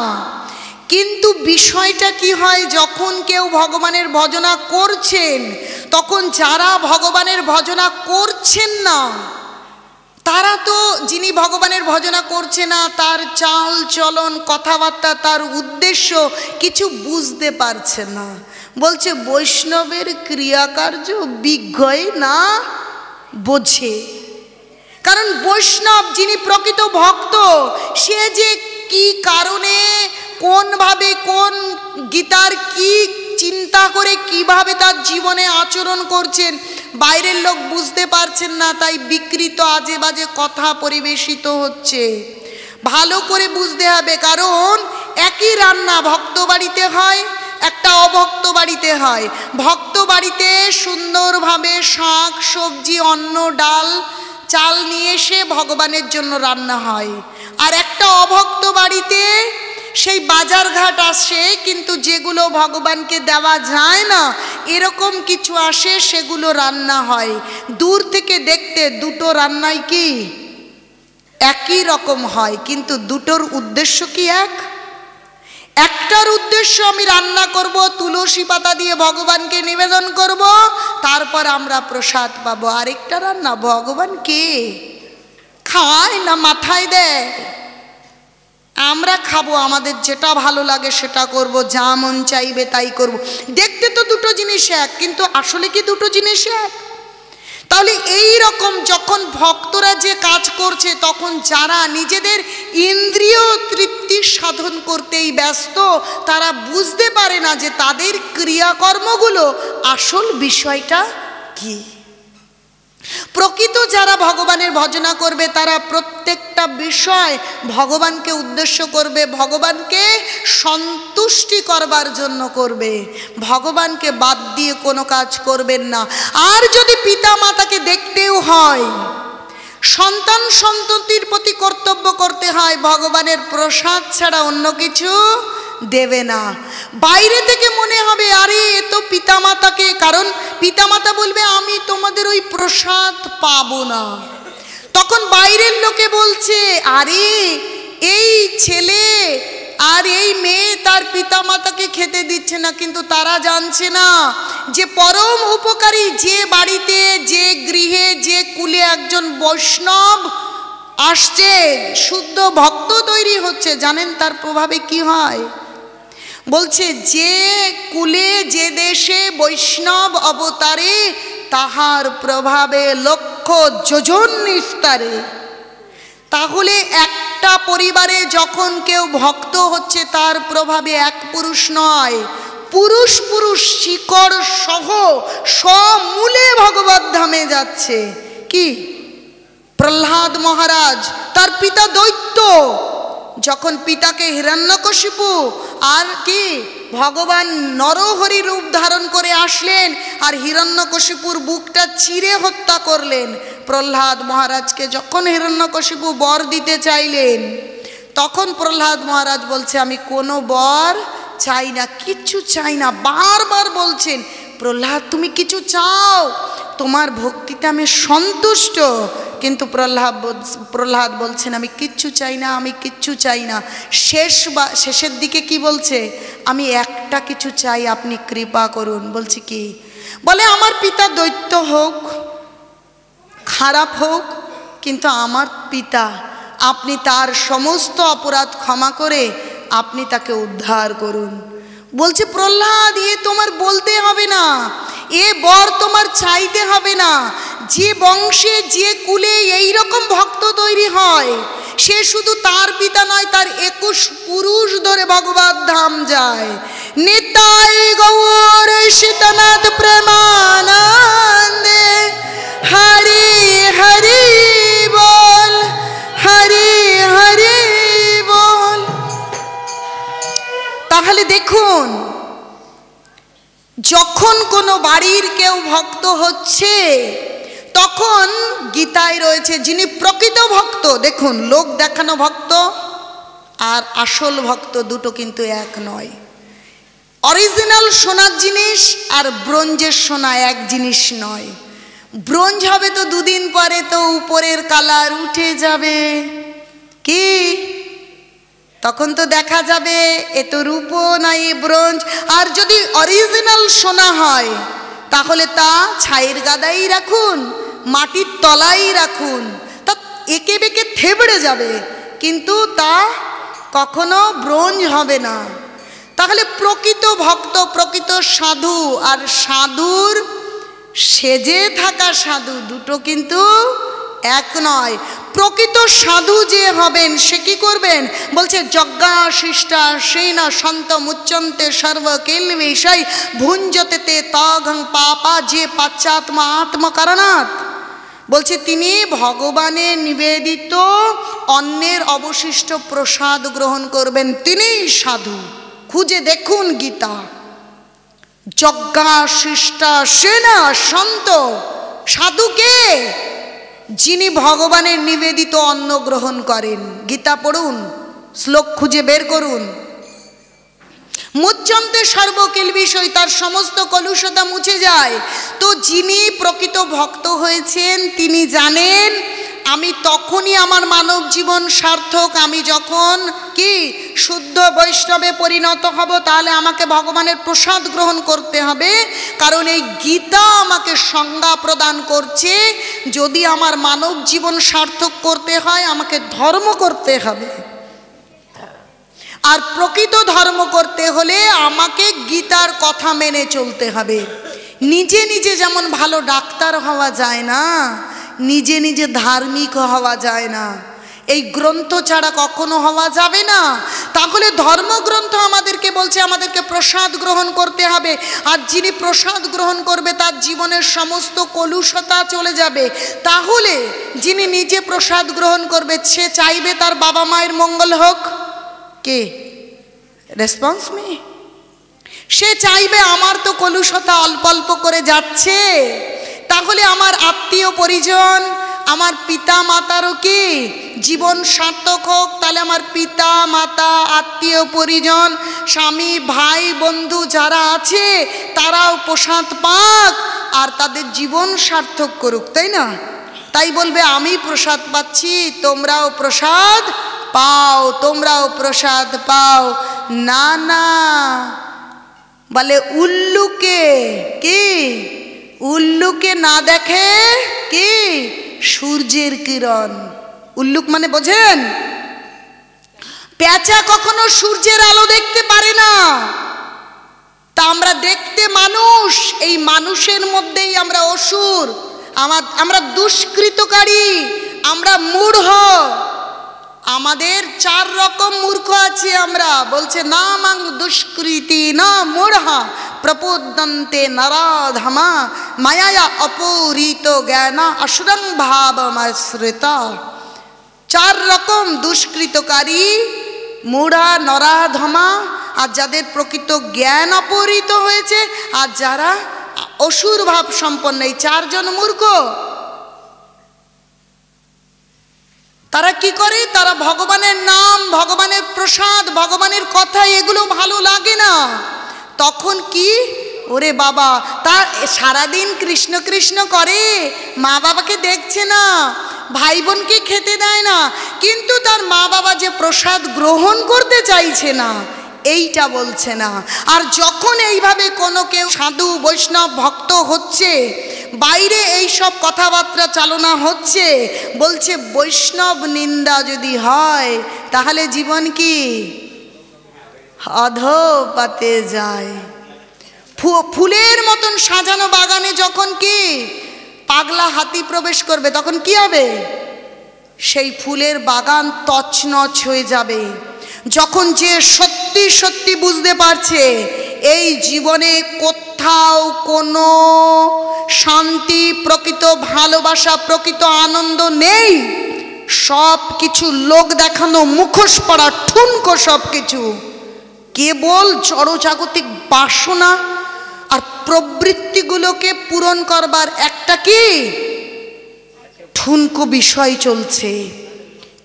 কিন্তু বিষয়টা কি হয়, যখন কেউ ভগবানের ভজনা করছেন তখন যারা ভগবানের ভজনা করছেন না তারা তো, যিনি ভগবানের ভজনা করছে না তার চাল চলন, কথাবার্তা, তার উদ্দেশ্য কিছু বুঝতে পারছে না। বলছে বৈষ্ণবের ক্রিয়াকার্য বিজ্ঞই না বোঝে। কারণ বৈষ্ণব যিনি প্রকৃত ভক্ত, সে যে কি কারণে, কোনভাবে, কোন গীতার কি চিন্তা করে কিভাবে তার জীবনে আচরণ করছেন বাইরের লোক বুঝতে পারছেন না, তাই বিকৃত আজে বাজে কথা পরিবেশিত হচ্ছে। ভালো করে বুঝতে হবে, কারণ একই রান্না ভক্ত বাড়িতে হয়, একটা অভক্ত বাড়িতে হয়। ভক্ত বাড়িতে সুন্দরভাবে শাক সবজি অন্ন ডাল চাল নিয়ে এসে ভগবানের জন্য রান্না হয়, আর একটা অভক্ত বাড়িতে সেই বাজারঘাট আসে কিন্তু যেগুলো ভগবানকে দেওয়া যায় না এরকম কিছু আসে, সেগুলো রান্না হয়। দূর থেকে দেখতে দুটো রান্নাই কি একই রকম হয়, কিন্তু দুটোর উদ্দেশ্য কি এক? একটার উদ্দেশ্য আমি রান্না করব, তুলসী পাতা দিয়ে ভগবানকে নিবেদন করব, তারপর আমরা প্রসাদ পাবো। আরেকটা রান্না ভগবান কে খায় না মাথায় দেয়, আমরা খাবো, আমাদের যেটা ভালো লাগে সেটা করব, যা মন চাইবে তাই করব। দেখতে তো দুটো জিনিস এক, কিন্তু আসলে কি দুটো জিনিস এক? তাহলে এই রকম যখন ভক্তরা যে কাজ করছে, তখন যারা নিজেদের ইন্দ্রিয় তৃপ্তি সাধন করতেই ব্যস্ত, তারা বুঝতে পারে না যে তাদের ক্রিয়াকর্মগুলো আসল বিষয়টা কি। প্রকৃত যারা ভগবানের ভজনা করবে, তারা প্রত্যেকটা বিষয় ভগবানকে উদ্দেশ্য করবে, ভগবানকে সন্তুষ্টি করবার জন্য করবে, ভগবানকে বাদ দিয়ে কোনো কাজ করবেন না। আর যদি পিতা মাতাকে দেখতেও হয়, সন্তান সন্ততির প্রতি কর্তব্য করতে হয়, ভগবানের প্রসাদ ছাড়া অন্য কিছু দেবে না। বাইরে থেকে মনে হবে আরে এ তো পিতামাতাকে, কারণ পিতামাতা বলবে আমি তোমাদের ওই প্রসাদ পাবো না। তখন বাইরের লোকে বলছে আরে এই ছেলে আর এই মেয়ে তার পিতামাতাকে খেতে দিচ্ছে না, কিন্তু তারা জানছে না যে পরম উপকারী যে বাড়িতে, যে গৃহে, যে কুলে একজন বৈষ্ণব আসছে, শুদ্ধ ভক্ত তৈরি হচ্ছে, জানেন তার প্রভাবে কি হয়? বলছে যে কুলে যে দেশে বৈষ্ণব অবতারে, তাহার প্রভাবে লক্ষ যোজন নিস্তারে। তাহলে একটা পরিবারে যখন কেউ ভক্ত হচ্ছে, তার প্রভাবে এক পুরুষ নয়, পুরুষ পুরুষ শিকড় সহ সমূলে ভগবত ধামে যাচ্ছে। কি? প্রহ্লাদ মহারাজ, তার পিতা দৈত্য, যখন পিতাকে হিরণ্যকশিপু আর কি ভগবান নরহরি রূপ ধারণ করে আসলেন আর হিরণ্যকশিপুর বুকটা চিরে হত্যা করলেন, প্রহ্লাদ মহারাজকে যখন হিরণ্যকশিপু বর দিতে চাইলেন, তখন প্রহ্লাদ মহারাজ বলছে আমি কোনো বর চাই না, কিচ্ছু চাই না। বারবার বলছেন প্রহ্লাদ তুমি কিছু চাও, তোমার ভক্তিতে আমি সন্তুষ্ট। কিন্তু প্রহ্লাদ বলছেন আমি কিচ্ছু চাই না, আমি কিচ্ছু চাই না। শেষের দিকে কি বলছে? আমি একটা কিছু চাই, আপনি কৃপা করুন। বলছি কি? বলে আমার পিতা দৈত্য হোক, খারাপ হোক, কিন্তু আমার পিতা, আপনি তার সমস্ত অপরাধ ক্ষমা করে আপনি তাকে উদ্ধার করুন। বলছে প্রহ্লাদ এ তোমার বলতে হবে না, এ বর তোমার চাইতে হবে না। যে বংশে যে কুলে এই রকম ভক্ত তৈরি হয়, সে শুধু তার পিতা নয়, তার 21 পুরুষ ধরে ভগবত ধাম যায়। নিতাই গৌর সীতানাথ প্রেমানন্দে, হরি হরি বল, হরি হরি বল। তাহলে দেখুন, যখন কোনো বাড়ির কেউ ভক্ত হচ্ছে, তখন গীতায় রয়েছে যিনি প্রকৃত ভক্ত। দেখুন, লোক দেখানো ভক্ত আর আসল ভক্ত দুটো কিন্তু এক নয়। অরিজিনাল সোনার জিনিস আর ব্রোঞ্জের সোনা এক জিনিস নয়। ব্রোঞ্জ হবে তো দুদিন পরে তো উপরের কালার উঠে যাবে, কি তখন তো দেখা যাবে এ তো রূপো না এ ব্রোঞ্জ। আর যদি অরিজিনাল সোনা হয়, তাহলে তা ছাইয়ের গাদাই রাখুন, মাটির তলাই রাখুন, তা একে বেঁকে থেবড়ে যাবে, কিন্তু তা কখনো ব্রোঞ্জ হবে না। তাহলে প্রকৃত ভক্ত, প্রকৃত সাধু আর সাধুর সেজে থাকা সাধু দুটো কিন্তু এক নয়। প্রকৃত সাধু যে হবেন সে কি করবেন? বলছে যজ্ঞা শিষ্টা সেনা সন্ত মুচ্চন্তে সর্বকিল বিষয় ভুঞ্জতে তে তঘং পাপা যে পাশ্চাত্মা আত্মকারণাৎ। বলছে তিনি ভগবানের নিবেদিত অন্যের অবশিষ্ট প্রসাদ গ্রহণ করবেন, তিনিই সাধু। খুঁজে দেখুন গীতা, যজ্ঞা শিষ্টা সেনা সন্ত। সাধুকে যিনি ভগবানের নিবেদিত অন্ন গ্রহণ করেন। গীতা পড়ুন, শ্লোক খুঁজে বের করুন। মুচ্চন্তে সর্বকিল বিষয়, তার সমস্ত কলুষতা মুছে যায়। তো যিনি প্রকৃত ভক্ত হয়েছেন তিনি জানেন আমি তখনই আমার মানব জীবন সার্থক, আমি যখন কি শুদ্ধ বৈষ্ণবে পরিণত হব, তাহলে আমাকে ভগবানের প্রসাদ গ্রহণ করতে হবে। কারণ এই গীতা আমাকে সংজ্ঞা প্রদান করছে, যদি আমার মানব জীবন সার্থক করতে হয় আমাকে ধর্ম করতে হবে, আর প্রকৃত ধর্ম করতে হলে আমাকে গীতার কথা মেনে চলতে হবে। নিজে নিজে যেমন ভালো ডাক্তার হওয়া যায় না, নিজে নিজে ধার্মিক হওয়া যায় না, এই গ্রন্থ ছাড়া কখনো হওয়া যাবে না। তাহলে ধর্মগ্রন্থ আমাদেরকে বলছে আমাদেরকে প্রসাদ গ্রহণ করতে হবে, আর যিনি প্রসাদ গ্রহণ করবে তার জীবনের সমস্ত কলুষতা চলে যাবে। তাহলে যিনি নিজে প্রসাদ গ্রহণ করবে সে চাইবে তার বাবা মায়ের মঙ্গল হোক? কে? Response me. সে চাইবে আমার তো কলুষতা অল্প অল্প করে যাচ্ছে, তাহলে আমার আত্মীয় পরিজন, আমার পিতা মাতারও কি জীবন সার্থক হোক, তাহলে আমার পিতা মাতা, আত্মীয় পরিজন, স্বামী, ভাই, বন্ধু যারা আছে তারাও প্রসাদ পাক আর তাদের জীবন সার্থক করুক, তাই না? তাই বলবে আমি প্রসাদ পাচ্ছি, তোমরাও প্রসাদ পাও, তোমরাও প্রসাদ পাও। না না, বলে উল্লুকে কি, উল্লুকে না দেখে কি সূর্যের কিরণ। উল্লুক মানে বোঝেন? পেঁচা কখনো সূর্যের আলো দেখতে পারে না। তা আমরা দেখতে মানুষ, এই মানুষের মধ্যেই আমরা অসুর, আমরা দুষ্কৃতকারী, আমরা মূঢ়। আমাদের 4 রকম মূর্খ আছে আমরা। বলছে না মাং দুষ্কৃতি না মূঢ়া প্রপোদন্তে নরাধমা মায়া অপহৃত জ্ঞানা অসুরং ভাবমাশ্রিতা। 4 রকম দুষ্কৃতকারী, মূঢ়া, নরাধমা, আর যাদের প্রকৃত জ্ঞান অপহৃত হয়েছে, আর যারা অসুর ভাব সম্পন্ন, এই 4 জন মূর্খ। তারা কি করে? তারা ভগবানের নাম, ভগবানের প্রসাদ, ভগবানের কথা এগুলো ভালো লাগে না। তখন কি, ওরে বাবা, তার সারাদিন কৃষ্ণ কৃষ্ণ করে, মা বাবাকে দেখছে না, ভাই বোনকে খেতে দেয় না, কিন্তু তার মা বাবা যে প্রসাদ গ্রহণ করতে চাইছে না এইটা বলছে না। আর যখন এইভাবে কোনো কেউ সাধু বৈষ্ণব ভক্ত হচ্ছে, বাইরে এই সব কথাবার্তা চালনা হচ্ছে, বলছে বৈষ্ণব নিন্দা যদি হয় তাহলে জীবন কি অধোপাতে যায়। ফুলের মতন সাজানো বাগানে যখন কি পাগলা হাতি প্রবেশ করবে তখন কি হবে? সেই ফুলের বাগান তছনছ হয়ে যাবে। যখন যে সত্যি সত্যি বুঝতে পারছে এই জীবনে কোথাও কোনো শান্তি, প্রকৃত ভালোবাসা, প্রকৃত আনন্দ নেই, সব কিছু লোক দেখানো, মুখোশ পরা, ঠুনকো সব কিছু, কেবল জড়জাগতিক বাসনা আর প্রবৃত্তিগুলোকে পূরণ করবার একটা কি ঠুনকো বিষয় চলছে।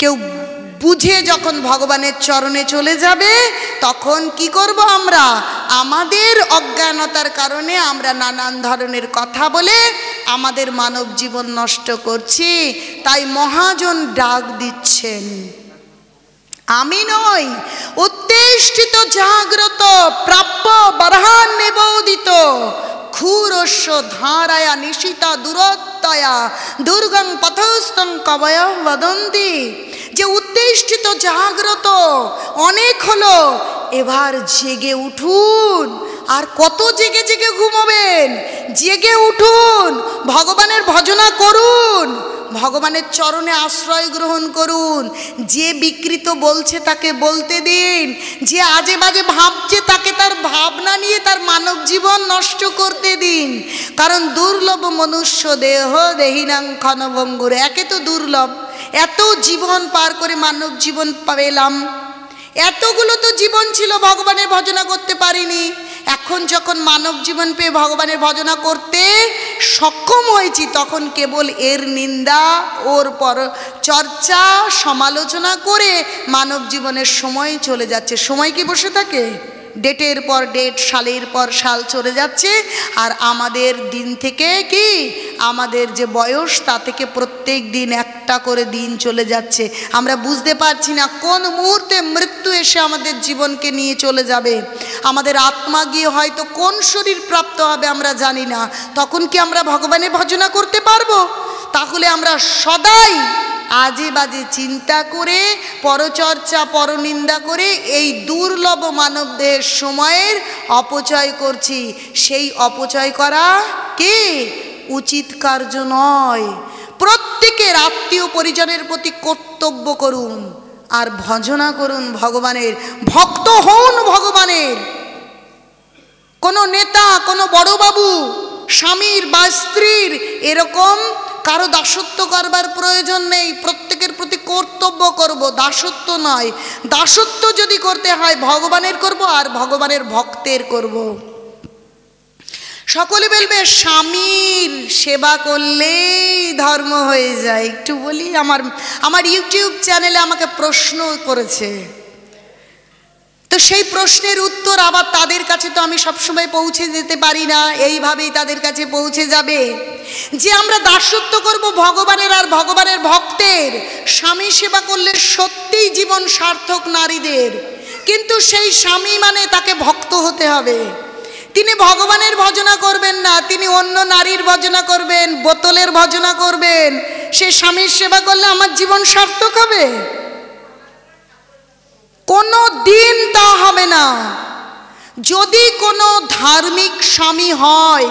কেউ বুঝে যখন ভগবানের চরণে চলে যাবে তখন কি করব আমরা? আমাদের অজ্ঞানতার কারণে আমরা নানান ধরনের কথা বলে আমাদের মানব জীবন নষ্ট করছি। তাই মহাজন ডাক দিচ্ছেন, আমি নই, উত্তেষ্টিত জাগ্রত প্রাপ্য বরহান নিবোদিত ক্ষুরস্য ধারায়া নিশিতা দূরত্বয়া দুর্গং পথস্থং কবয় বদন্তি। যে উত্তেষ্টিত জাগ্রত অনেক হলো, এবার জেগে উঠুন। আর কত জেগে জেগে ঘুমাবেন? জেগে উঠুন, ভগবানের ভজনা করুন, ভগবানের চরণে আশ্রয় গ্রহণ করুন। যে বিকৃত বলছে তাকে বলতে দিন, যে আজে বাজে ভাবছে তাকে তার ভাবনা নিয়ে তার মানব জীবন নষ্ট করতে দিন। কারণ দুর্লভ মনুষ্য দেহ দেহিনাং ক্ষণভঙ্গুর। একে তো দুর্লভ, এত জীবন পার করে মানব জীবন পেলাম, এতগুলো তো জীবন ছিল ভগবানের ভজনা করতে পারিনি। এখন যখন মানব জীবন পেয়ে ভগবানের ভজনা করতে সক্ষম হয়েছি তখন কেবল এর নিন্দা, ওর পর চর্চা, সমালোচনা করে মানব জীবনের সময় চলে যাচ্ছে। সময় কি বসে থাকে? ডেটের পর ডেট, সালের পর সাল চলে যাচ্ছে। আর আমাদের দিন থেকে কি আমাদের যে বয়স তা থেকে প্রত্যেক দিন একটা করে দিন চলে যাচ্ছে। আমরা বুঝতে পারছি না কোন মুহূর্তে মৃত্যু এসে আমাদের জীবনকে নিয়ে চলে যাবে। আমাদের আত্মা গিয়ে হয়তো কোন শরীর প্রাপ্ত হবে আমরা জানি না। তখন কি আমরা ভগবানের ভজনা করতে পারবো? তাহলে আমরা সদাই আজে বাজে চিন্তা করে, পরচর্চা পরনিন্দা করে এই দুর্লভ মানবদেহের সময়ের অপচয় করছি। সেই অপচয় করা কি উচিত কার্য নয়। প্রত্যেকের আত্মীয় পরিজনের প্রতি কর্তব্য করুন আর ভজনা করুন ভগবানের, ভক্ত হন ভগবানের। কোনো নেতা, কোনো বড় বাবু, স্বামীর বা স্ত্রীর এরকম কারো দাসত্ব করবার প্রয়োজন নেই। প্রত্যেকের প্রতি কর্তব্য করব, দাসত্ব নয়। দাসত্ব যদি করতে হয় ভগবানের করব আর ভগবানের ভক্তের করব। সকলে বলবে স্বামীর সেবা করলেই ধর্ম হয়ে যায়। একটু বলি, আমার ইউটিউব চ্যানেলে আমাকে প্রশ্ন করেছে, তো সেই প্রশ্নের উত্তর আবার তাদের কাছে তো আমি সবসময় পৌঁছে যেতে পারি না, এইভাবেই তাদের কাছে পৌঁছে যাবে যে আমরা দাসত্ব করব ভগবানের আর ভগবানের ভক্তের। স্বামী সেবা করলে সত্যিই জীবন সার্থক নারীদের, কিন্তু সেই স্বামী মানে তাকে ভক্ত হতে হবে। তিনি ভগবানের ভজনা করবেন না, তিনি অন্য নারীর ভজনা করবেন, বোতলের ভজনা করবেন। সে স্বামীর সেবা করলে আমার জীবন সার্থক হবে? কোনো দিন তা হবে না। যদি কোনো ধার্মিক স্বামী হয়,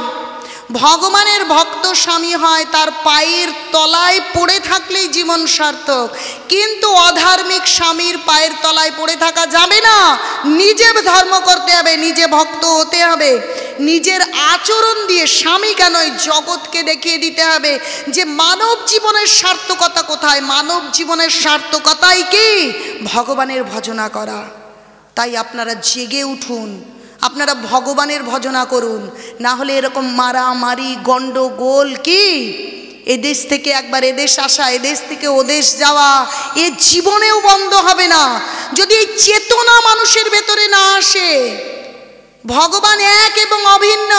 ভগবানের ভক্ত স্বামী হয়, তার পায়ের তলায় পড়ে থাকলেই জীবন সার্থক। কিন্তু অধার্মিক স্বামীর পায়ের তলায় পড়ে থাকা যাবে না। নিজে ধর্ম করতে হবে, নিজে ভক্ত হতে হবে। নিজের আচরণ দিয়ে স্বামী কেন জগৎকে দেখিয়ে দিতে হবে যে মানব জীবনের সার্থকতা কোথায়। মানব জীবনের সার্থকতাই কি ভগবানের ভজনা করা। তাই আপনারা জেগে উঠুন, আপনারা ভগবানের ভজনা করুন। না হলে এরকম মারামারি গন্ডগোল, কি এদেশ থেকে একবার এদেশ আসা, এদেশ থেকে ওদেশ যাওয়া, এ জীবনেও বন্ধ হবে না যদি এই চেতনা মানুষের ভেতরে না আসে। ভগবান এক এবং অভিন্ন,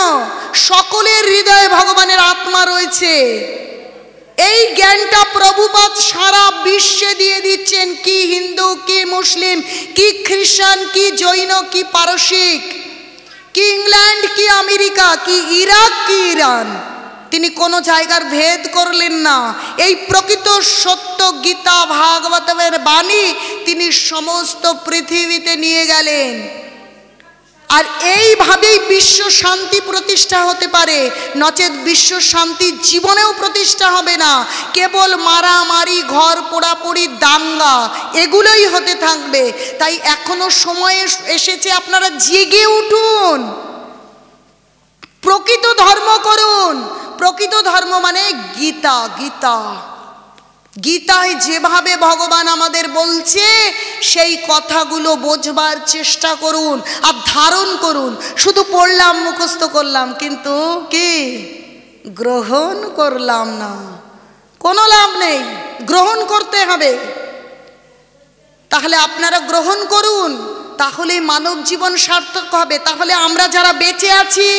সকলের হৃদয়ে ভগবানের আত্মা রয়েছে। এই জ্ঞানটা প্রভুপাদ সারা বিশ্বে দিয়ে দিচ্ছেন। কি হিন্দু, কি মুসলিম, কি খ্রিস্টান, কি জৈন, কি পারসিক, কি ইংল্যান্ড, কি আমেরিকা, কি ইরাক, কি ইরান, তিনি কোনো জায়গার ভেদ করলেন না। এই প্রকৃত সত্য গীতা ভাগবতের বাণী তিনি সমস্ত পৃথিবীতে নিয়ে গেলেন। আর এইভাবেই বিশ্ব শান্তি প্রতিষ্ঠা হতে পারে, নচেত বিশ্ব শান্তি জীবনেও প্রতিষ্ঠা হবে না। কেবল মারামারি, ঘর পোড়াপড়ি, দাঙ্গা, এগুলোই হতে থাকবে। তাই এখনো সময় এসেছে, আপনারা জেগে উঠুন, প্রকৃত ধর্ম করুন। প্রকৃত ধর্ম মানে গীতা। গীতা গীতায় যেভাবে ভগবান আমাদের বলছে সেই কথাগুলো বোঝবার চেষ্টা করুন আর ধারণ করুন। শুধু পড়লাম, মুখস্থ করলাম, কিন্তু কি গ্রহণ করলাম না, কোনো লাভ নেই। গ্রহণ করতে হবে। তাহলে আপনারা গ্রহণ করুন, তাহলে মানব জীবন সার্থক হবে। তাহলে আমরা যারা বেঁচে আছি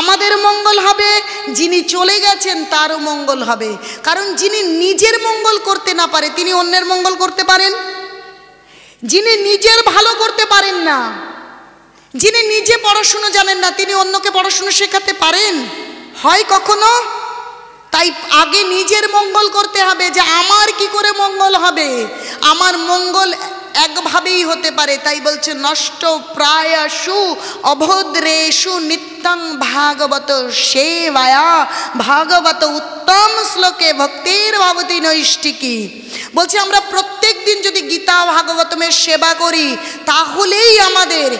আমাদের মঙ্গল হবে, যিনি চলে গেছেন তারও মঙ্গল হবে। কারণ যিনি নিজের মঙ্গল করতে না পারে তিনি অন্যের মঙ্গল করতে পারেন। যিনি নিজের ভালো করতে পারেন না, যিনি নিজে পড়াশুনো জানেন না, তিনি অন্যকে পড়াশুনো শেখাতে পারেন? হয় কখনো? তাই আগে নিজের মঙ্গল করতে হবে, যে আমার কি করে মঙ্গল হবে। আমার মঙ্গল একভাবেই হতে পারে। তাই বলছে নষ্ট প্রায়শু অভদ্রেষু নিত্যং ভাগবত সেবায়া ভাগবত উত্তম শ্লোকে ভক্তির ভাবতী নৈষ্টিকী। বলছে আমরা প্রত্যেক দিন যদি গীতা ভাগবতমের সেবা করি তাহলেই আমাদের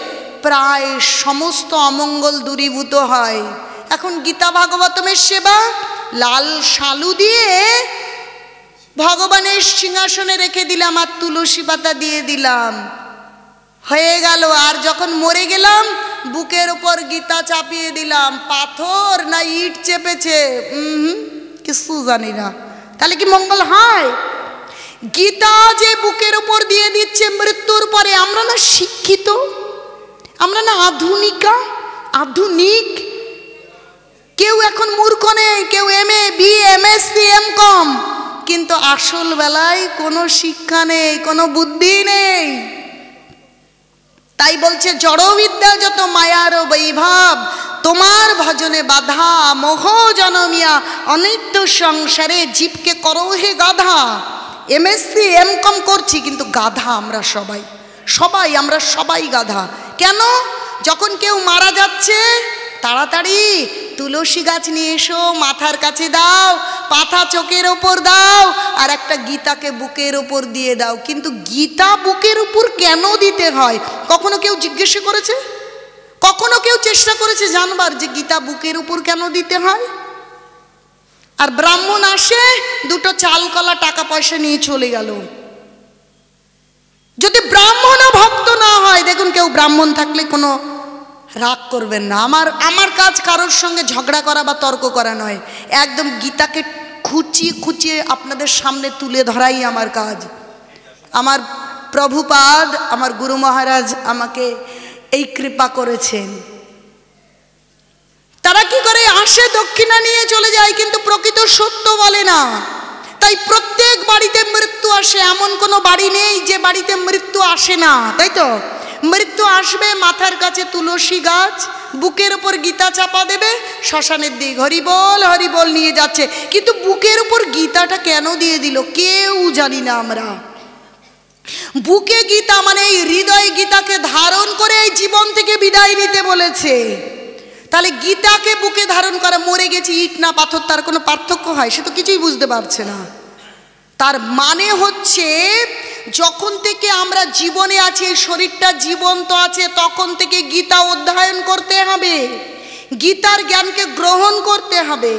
প্রায় সমস্ত অমঙ্গল দূরীভূত হয়। এখন গীতা ভাগবতমের সেবা লাল শালু দিয়ে ভগবানের সিংহাসনে রেখে দিলাম আর তুলসী পাতা দিয়ে দিলাম, হয়ে গেল। আর যখন মরে গেলাম বুকের উপর গীতা চাপিয়ে দিলাম, পাথর না ইট চেপেছে কিছু জানি না, তাহলে কি মঙ্গল হয়? গীতা যে বুকের উপর দিয়ে দিচ্ছে মৃত্যুর পরে, আমরা না শিক্ষিত, আমরা না আধুনিক। কেউ এখন মূর্খ নেই, কেউ MA BA MSc MCom, কিন্তু আসল বেলায় কোনো শিক্ষা নেই, কোনো বুদ্ধি নেই। তাই বলছে জড়বিদ্যা যত মায়ার বৈভব, তোমার ভজনে বাধা, মোহ জনমিয়া অনিত্য সংসারে জীবকে করো হে গাধা। এমএসসি এমকম করছি, কিন্তু গাধা আমরা সবাই, আমরা সবাই গাধা। কেন? যখন কেউ মারা যাচ্ছে তাড়াতাড়ি তুলসী গাছ নিয়ে এসো, মাথার কাছে দাও, পাতা চোখের ওপর দাও, আর একটা গীতাকে বুকের ওপর দিয়ে দাও। কিন্তু গীতা বুকের উপর কেন দিতে হয় কখনো কেউ জিজ্ঞেস করেছে? কখনো কেউ চেষ্টা করেছে জানবার যে গীতা বুকের উপর কেন দিতে হয়? আর ব্রাহ্মণ আসে, দুটো চাল কলা টাকা পয়সা নিয়ে চলে গেল। যদি ব্রাহ্মণ ভক্ত না হয়, দেখুন কেউ ব্রাহ্মণ থাকলে কোনো রাগ করবেন না। আমার কাজ কারোর সঙ্গে ঝগড়া করা বা তর্ক করা নয়, একদম গীতাকে খুঁচিয়ে খুঁচিয়ে আপনাদের সামনে তুলে ধরাই আমার কাজ। আমার প্রভুপাদ, আমার গুরু মহারাজ আমাকে এই কৃপা করেছেন। তারা কি করে আসে, দক্ষিণা নিয়ে চলে যায়, কিন্তু প্রকৃত সত্য বলে না। তাই প্রত্যেক বাড়িতে মৃত্যু আসে, এমন কোনো বাড়ি নেই যে বাড়িতে মৃত্যু আসে না, তাই তো? মৃত্যু আসবে, মাথার কাছে তুলসী গাছ, বুকের উপর গীতা চাপা দেবে, শ্মশানের দিক হরিবল হরিবল নিয়ে যাচ্ছে। কিন্তু বুকের উপর গীতাটা কেন দিয়ে দিল কেউ জানি না আমরা। বুকে গীতা মানে এই হৃদয় গীতাকে ধারণ করে এই জীবন থেকে বিদায় নিতে বলেছে। তাহলে গীতাকে বুকে ধারণ করা, মরে গেছি ইট না পাথর, তার কোনো পার্থক্য হয়? সে তো কিছুই বুঝতে পারছে না। তার মানে হচ্ছে যখন থেকে আমরা জীবনে আছি, এই শরীরটা জীবন্ত আছে, তখন থেকে গীতা অধ্যয়ন করতে হবে, গীতার জ্ঞানকে গ্রহণ করতে হবে।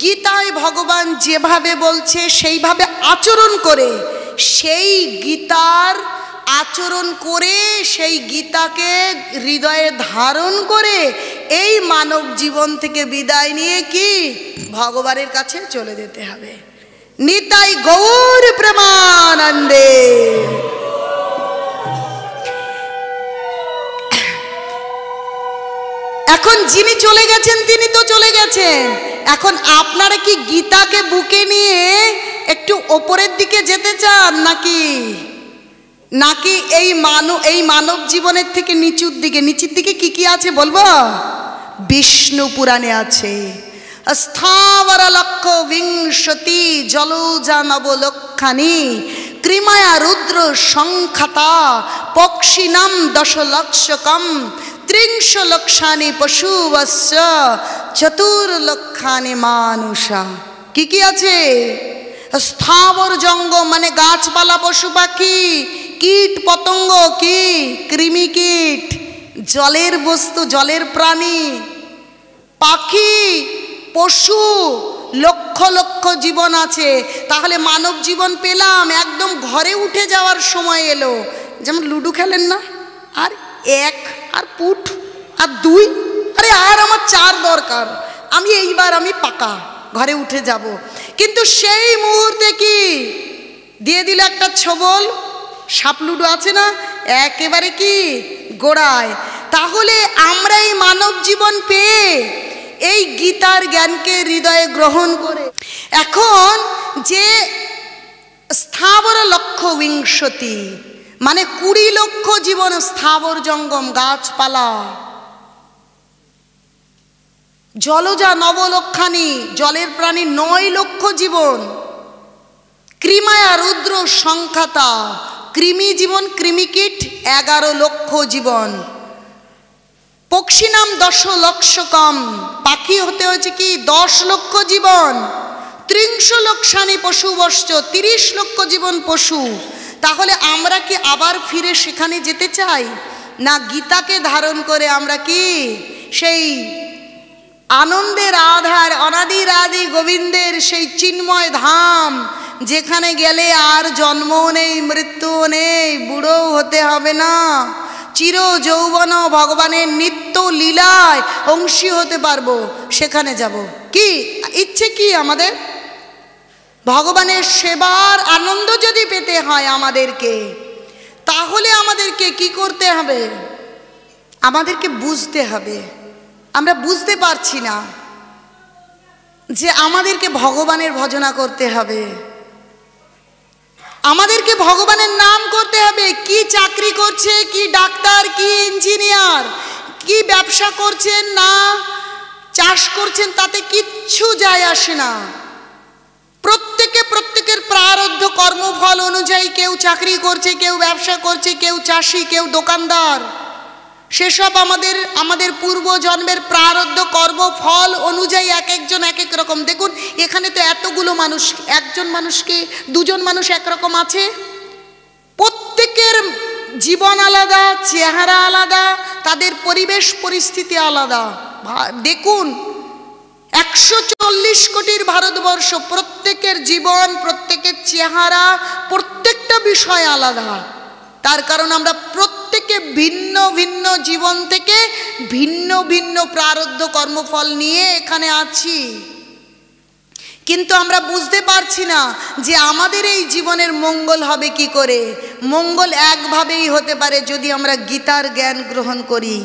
গীতায় ভগবান যেভাবে বলছে সেইভাবে আচরণ করে, সেই গীতার আচরণ করে, সেই গীতাকে হৃদয়ে ধারণ করে এই মানব জীবন থেকে বিদায় নিয়ে কি ভগবানের কাছে চলে যেতে হবে। নিতাই গৌর প্রেমানন্দে। এখন যিনি চলে গেছেন তিনি তো চলে গেছেন, এখন আপনারা কি গীতাকে বুকে নিয়ে একটু ওপরের দিকে যেতে চান নাকি নাকি এই মানব জীবনের থেকে নিচুর দিকে? নিচের দিকে কি কি আছে বলবো? বিষ্ণু পুরাণে আছে স্থাবর লক্ষ বিংশতি জলজা নবলক্ষানি ক্রিমায়া রুদ্র সংখ্যাতা পক্ষিনাম দশলক্ষকম ত্রিংশ লক্ষানি পশুবস্য চতুর্লক্ষানি মানুষা। কি কি আছে? স্থাবর জঙ্গম মানে গাছপালা, পশু পাখি, কীট পতঙ্গ, কি কৃমি কীট, জলের বস্তু, জলের প্রাণী, পাখি, পশু, লক্ষ লক্ষ জীবন আছে। তাহলে মানব জীবন পেলাম, একদম ঘরে উঠে যাওয়ার সময় এলো। যেমন লুডো খেলেন না, আর এক আর পুট আর দুই, আরে আর আমার চার দরকার, আমি পাকা ঘরে উঠে যাব। কিন্তু সেই মুহূর্তে কি দিয়ে দিল একটা ছবল, সাপ লুডো আছে না, একেবারে কি গোড়ায়। তাহলে আমরা এই মানব জীবন পেয়ে এই গীতার জ্ঞানকে হৃদয়ে গ্রহণ করে এখন যে স্থাবর লক্ষ বিংশতি মানে 20 লক্ষ জীবন, স্থাবর জঙ্গম গাছপালা, জলজা নবলক্ষানি জলের প্রাণী 9 লক্ষ জীবন, ক্রিমায়া রুদ্র সংখ্যাতা কৃমি জীবন, কৃমিকীট 11 লক্ষ জীবন, পক্ষী নাম 10 লক্ষকম পাখি হতে হয়েছে কি 10 লক্ষ জীবন, ত্রিংশ লক্ষানি পশু বশ্চ 30 লক্ষ জীবন পশু। তাহলে আমরা কি আবার ফিরে সেখানে যেতে চাই না? গীতাকে ধারণ করে আমরা কি সেই আনন্দের আধার অনাদির আদি গোবিন্দের সেই চিন্ময় ধাম, যেখানে গেলে আর জন্ম নেই, মৃত্যু নেই, বুড়ো হতে হবে না, চির যৌবন ভগবানের নিত্য লীলায় অংশী হতে পারবো, সেখানে যাব। কি ইচ্ছে কি আমাদের? ভগবানের সেবার আনন্দ যদি পেতে হয় আমাদেরকে, তাহলে আমাদেরকে কি করতে হবে? আমাদেরকে বুঝতে হবে। আমরা বুঝতে পারছি না যে আমাদেরকে ভগবানের ভজনা করতে হবে, আমাদেরকে ভগবানের নাম করতে হবে। কি চাকরি করছে, কি ডাক্তার, কি ইঞ্জিনিয়ার, কি ব্যবসা করছেন না চাষ করছেন, তাতে কিচ্ছু যায় আসে না। প্রত্যেকের প্রারব্ধ কর্মফল অনুযায়ী কেউ চাকরি করছে, কেউ ব্যবসা করছে, কেউ চাষি, কেউ দোকানদার। সেসব আমাদের পূর্বজন্মের প্রারব্ধ কর্মফল অনুযায়ী এক একজন এক এক রকম। দেখুন এখানে তো এতগুলো মানুষ, একজন মানুষকে দুজন মানুষ একরকম আছে। প্রত্যেকের জীবন আলাদা, চেহারা আলাদা, তাদের পরিবেশ পরিস্থিতি আলাদা। দেখুন 140 কোটির ভারতবর্ষ, প্রত্যেকের জীবন, প্রত্যেকের চেহারা, প্রত্যেকটা বিষয় আলাদা। তার কারণ আমরা প্রত্যেকে ভিন্ন ভিন্ন জীবন থেকে ভিন্ন ভিন্ন প্রারব্ধ কর্মফল নিয়ে এখানে আছি। কিন্তু আমরা বুঝতে পারছি না যে আমাদের এই জীবনের মঙ্গল হবে কি করে। মঙ্গল একভাবেই হতে পারে যদি আমরা গীতার জ্ঞান গ্রহণ করি।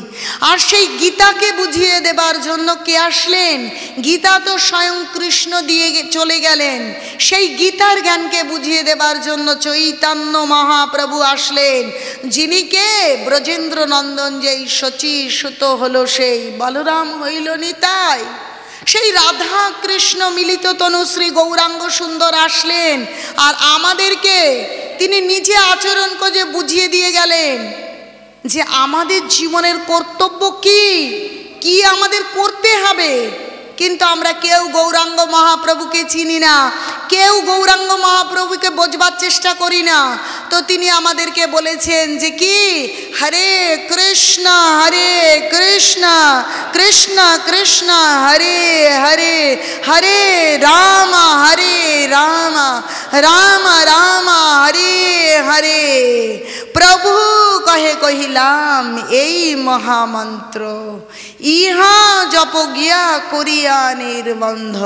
আর সেই গীতাকে বুঝিয়ে দেবার জন্য কে আসলেন? গীতা তো স্বয়ং কৃষ্ণ দিয়ে চলে গেলেন। সেই গীতার জ্ঞানকে বুঝিয়ে দেবার জন্য চৈতন্য মহাপ্রভু আসলেন, যিনি কে? ব্রজেন্দ্র নন্দন যেই শচী সুত হলো সেই বলরাম হইল নিতাই। সেই রাধা কৃষ্ণ মিলিত তনুশ্রী গৌরাঙ্গ সুন্দর আসলেন আর আমাদেরকে তিনি নিজে আচরণ করে বুঝিয়ে দিয়ে গেলেন যে আমাদের জীবনের কর্তব্য কি কি আমাদের করতে হবে। কিন্তু আমরা কেউ গৌরাঙ্গ মহাপ্রভুকে চিনি না, কেউ গৌরাঙ্গ মহাপ্রভুকে বোঝবার চেষ্টা করি না। তো তিনি আমাদেরকে বলেছেন যে কি, হরে কৃষ্ণ কৃষ্ণ কৃষ্ণ হরে হরে, হরে রাম রাম রাম হরে হরে। প্রভু কহে কহিলাম এই মহামন্ত্র, ইহা জপ গিয়া করিয়া নির্বন্ধ।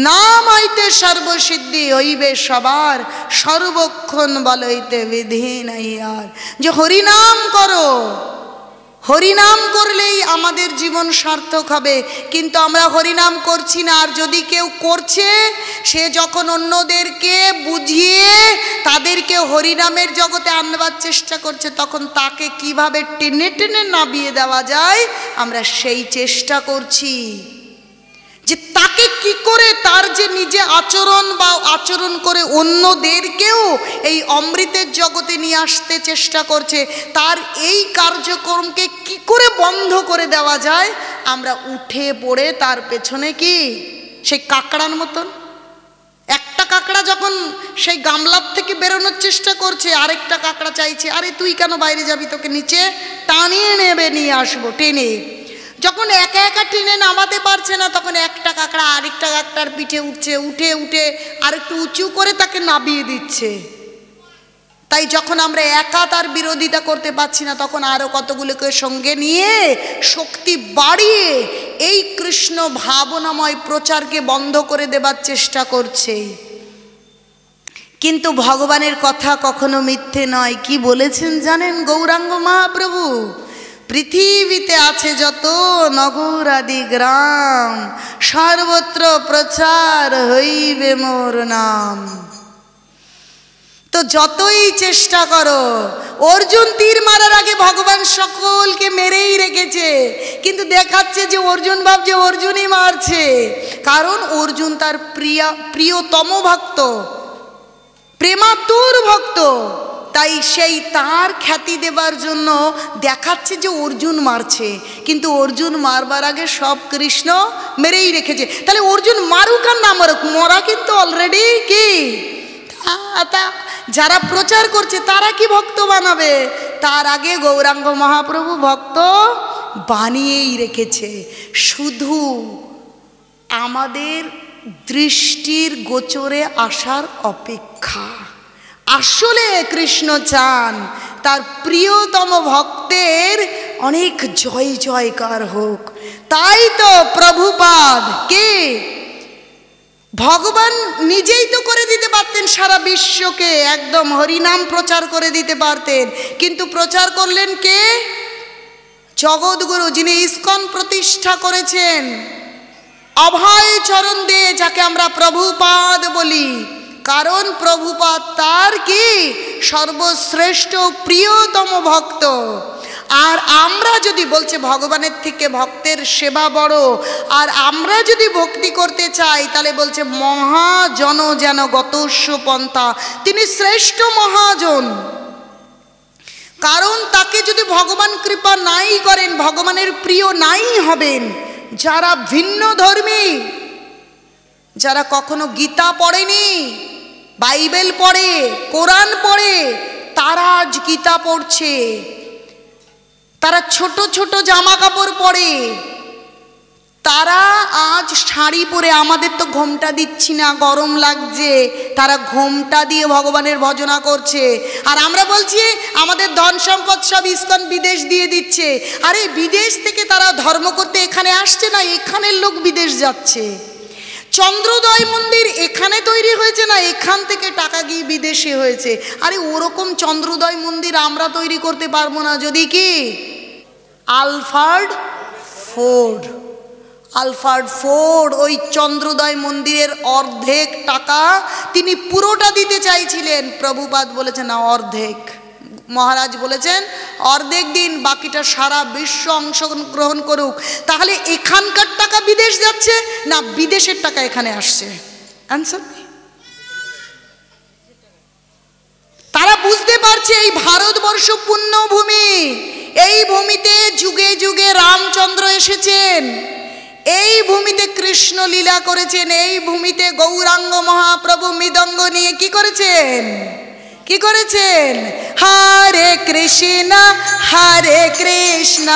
নাম হইতে সর্বসিদ্ধি হইবে সবার, সর্বক্ষণ বলইতে বিধি নাই আর। যে হরিনাম করো, হরিনাম করলেই আমাদের জীবন সার্থক হবে। কিন্তু আমরা হরিনাম করছি না। আর যদি কেউ করছে, সে যখন অন্যদেরকে বুঝিয়ে তাদেরকে হরিনামের জগতে আনবার চেষ্টা করছে, তখন তাকে কিভাবে টেনে টেনে নামিয়ে দেওয়া যায় আমরা সেই চেষ্টা করছি। যে তাকে কি করে তার যে নিজে আচরণ বা আচরণ করে অন্যদেরকেও এই অমৃতের জগতে নিয়ে আসতে চেষ্টা করছে, তার এই কার্যক্রমকে কি করে বন্ধ করে দেওয়া যায় আমরা উঠে পড়ে তার পেছনে কি সেই কাকড়ার মতন। একটা কাকড়া যখন সেই গামলার থেকে বেরোনোর চেষ্টা করছে, আরেকটা কাকড়া চাইছে আরে তুই কেন বাইরে যাবি, তোকে নিচে টানিয়ে নেবে, নিয়ে আসবো টেনে। যখন একা একা টেনে নামাতে পারছে না, তখন একটা কাকড়া আরেকটা কাকড়ার পিঠে উঠছে, উঠে উঠে আরেকটু উঁচু করে তাকে নামিয়ে দিচ্ছে। তাই যখন আমরা একা তার বিরোধিতা করতে পারছি না, তখন আরও কতগুলোকে সঙ্গে নিয়ে শক্তি বাড়িয়ে এই কৃষ্ণ ভাবনাময় প্রচারকে বন্ধ করে দেবার চেষ্টা করছে। কিন্তু ভগবানের কথা কখনো মিথ্যে নয়। কি বলেছেন জানেন গৌরাঙ্গ মহাপ্রভু? পৃথিবীতে আছে যত নগর আদি গ্রাম, সর্বত্র প্রচার হইবে মোর নাম। তো যতই চেষ্টা করো, অর্জুন তীর মারার আগে ভগবান সকলকে মেরেই রেখেছে, কিন্তু দেখাচ্ছে যে অর্জুন ভাবছে অর্জুনই মারছে, কারণ অর্জুন তার প্রিয়তম ভক্ত, প্রেমাতুর ভক্ত। তাই সেই তার খ্যাতি দেবার জন্য দেখাচ্ছে যে অর্জুন মারছে, কিন্তু অর্জুন মারবার আগে সব কৃষ্ণ মেরেই রেখেছে। তাহলে অর্জুন মারুক আর না মারুক, মরা কিন্তু অলরেডি কি যারা প্রচার করছে তারা কি ভক্ত বানাবে, তার আগে গৌরাঙ্গ মহাপ্রভু ভক্ত বানিয়েই রেখেছে। শুধু আমাদের দৃষ্টির গোচরে আসার অপেক্ষা। আসলে কৃষ্ণ চান তার প্রিয়তম ভক্তের অনেক জয় জয়কার হোক। তাই তো প্রভুপাদ কে ভগবান নিজেই তো করে দিতে পারতেন সারা বিশ্বকে, একদম হরিনাম প্রচার করে দিতে পারতেন, কিন্তু প্রচার করলেন কে? জগৎগুরু, যিনি ইস্কন প্রতিষ্ঠা করেছেন, অভয় চরণ দে, যাকে আমরা প্রভুপাদ বলি। কারণ প্রভুপাদ তার কি সর্বশ্রেষ্ঠ প্রিয়তম ভক্ত। আর আমরা যদি বলছে ভগবানের থেকে ভক্তের সেবা বড়, আর আমরা যদি ভক্তি করতে চাই তাহলে বলছে মহাজন যেন গতস্য পন্থা, তিনি শ্রেষ্ঠ মহাজন। কারণ তাকে যদি ভগবান কৃপা নাই করেন, ভগবানের প্রিয় নাই হবেন। যারা ভিন্ন ধর্মী, যারা কখনো গীতা পড়েনি, বাইবেল পড়ে, কোরআন পড়ে, তারা আজ গীতা পড়ছে, তারা ছোট ছোট জামা কাপড় পরে, তারা আজ শাড়ি পরে, আমাদের তো ঘোমটা দিচ্ছি না, গরম লাগছে, তারা ঘোমটা দিয়ে ভগবানের ভজনা করছে। আর আমরা বলছি আমাদের ধন সম্পদ সব ইস্কন বিদেশ দিয়ে দিচ্ছে। আরে বিদেশ থেকে তারা ধর্ম করতে এখানে আসছে না, এখানের লোক বিদেশ যাচ্ছে। চন্দ্রোদয় মন্দির এখানে তৈরি হয়েছে না, এখান থেকে টাকা গিয়ে বিদেশে হয়েছে। আরে ওরকম চন্দ্রোদয় মন্দির আমরা তৈরি করতে পারবো না যদি কি আলফ্রেড ফোর্ড ওই চন্দ্রোদয় মন্দিরের অর্ধেক টাকা তিনি পুরোটা দিতে চাইছিলেন। প্রভুপাদ বলেছেন না, অর্ধেক। মহারাজ বলেছেন অর্ধেক দিন, বাকিটা সারা বিশ্ব অংশগ্রহণ করুক। তাহলে এখানকার টাকা বিদেশ যাচ্ছে না বিদেশের টাকা এখানে আসছে? অ্যান্সার। তারা বুঝতে পারছে এই ভারতবর্ষ পুণ্যভূমি, এই ভূমিতে যুগে যুগে রামচন্দ্র এসেছেন, এই ভূমিতে কৃষ্ণ লীলা করেছেন, এই ভূমিতে গৌরাঙ্গ মহাপ্রভু মৃদঙ্গ নিয়ে কি করেছেন, কি করেছেন? হরে কৃষ্ণ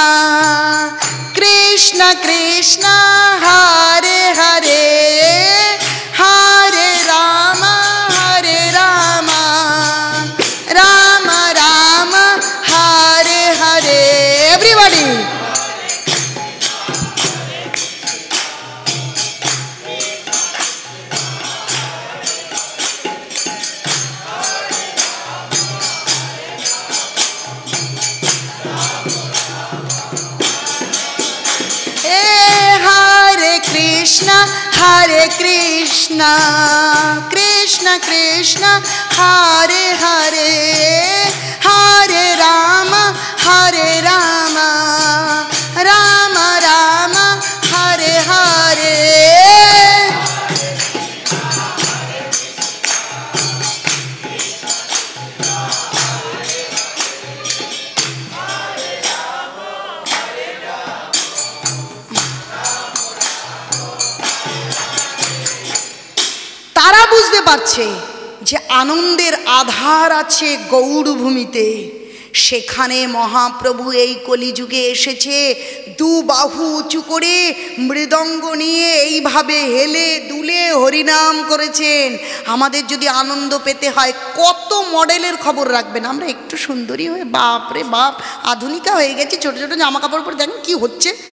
কৃষ্ণ কৃষ্ণ হরে হরে, হরে রাম রাম রাম হরে হরে। এভরিবডি हरे कृष्ण कृष्ण कृष्ण हरे हरे, हरे राम राम राम हरे हरे। তারা বুঝতে পারছে যে আনন্দের আধার আছে গৌড়ভূমিতে, সেখানে মহাপ্রভু এই কলিযুগে এসেছে, দু বাহু উঁচু করে মৃদঙ্গ নিয়ে এইভাবে হেলে দুলে হরিনাম করেছেন। আমাদের যদি আনন্দ পেতে হয় কত মডেলের খবর রাখবেন, আমরা একটু সুন্দরী হয়ে বাপ রে বাপ আধুনিকা হয়ে গেছি, ছোট ছোট জামা কাপড় পরে দেখেন কি হচ্ছে।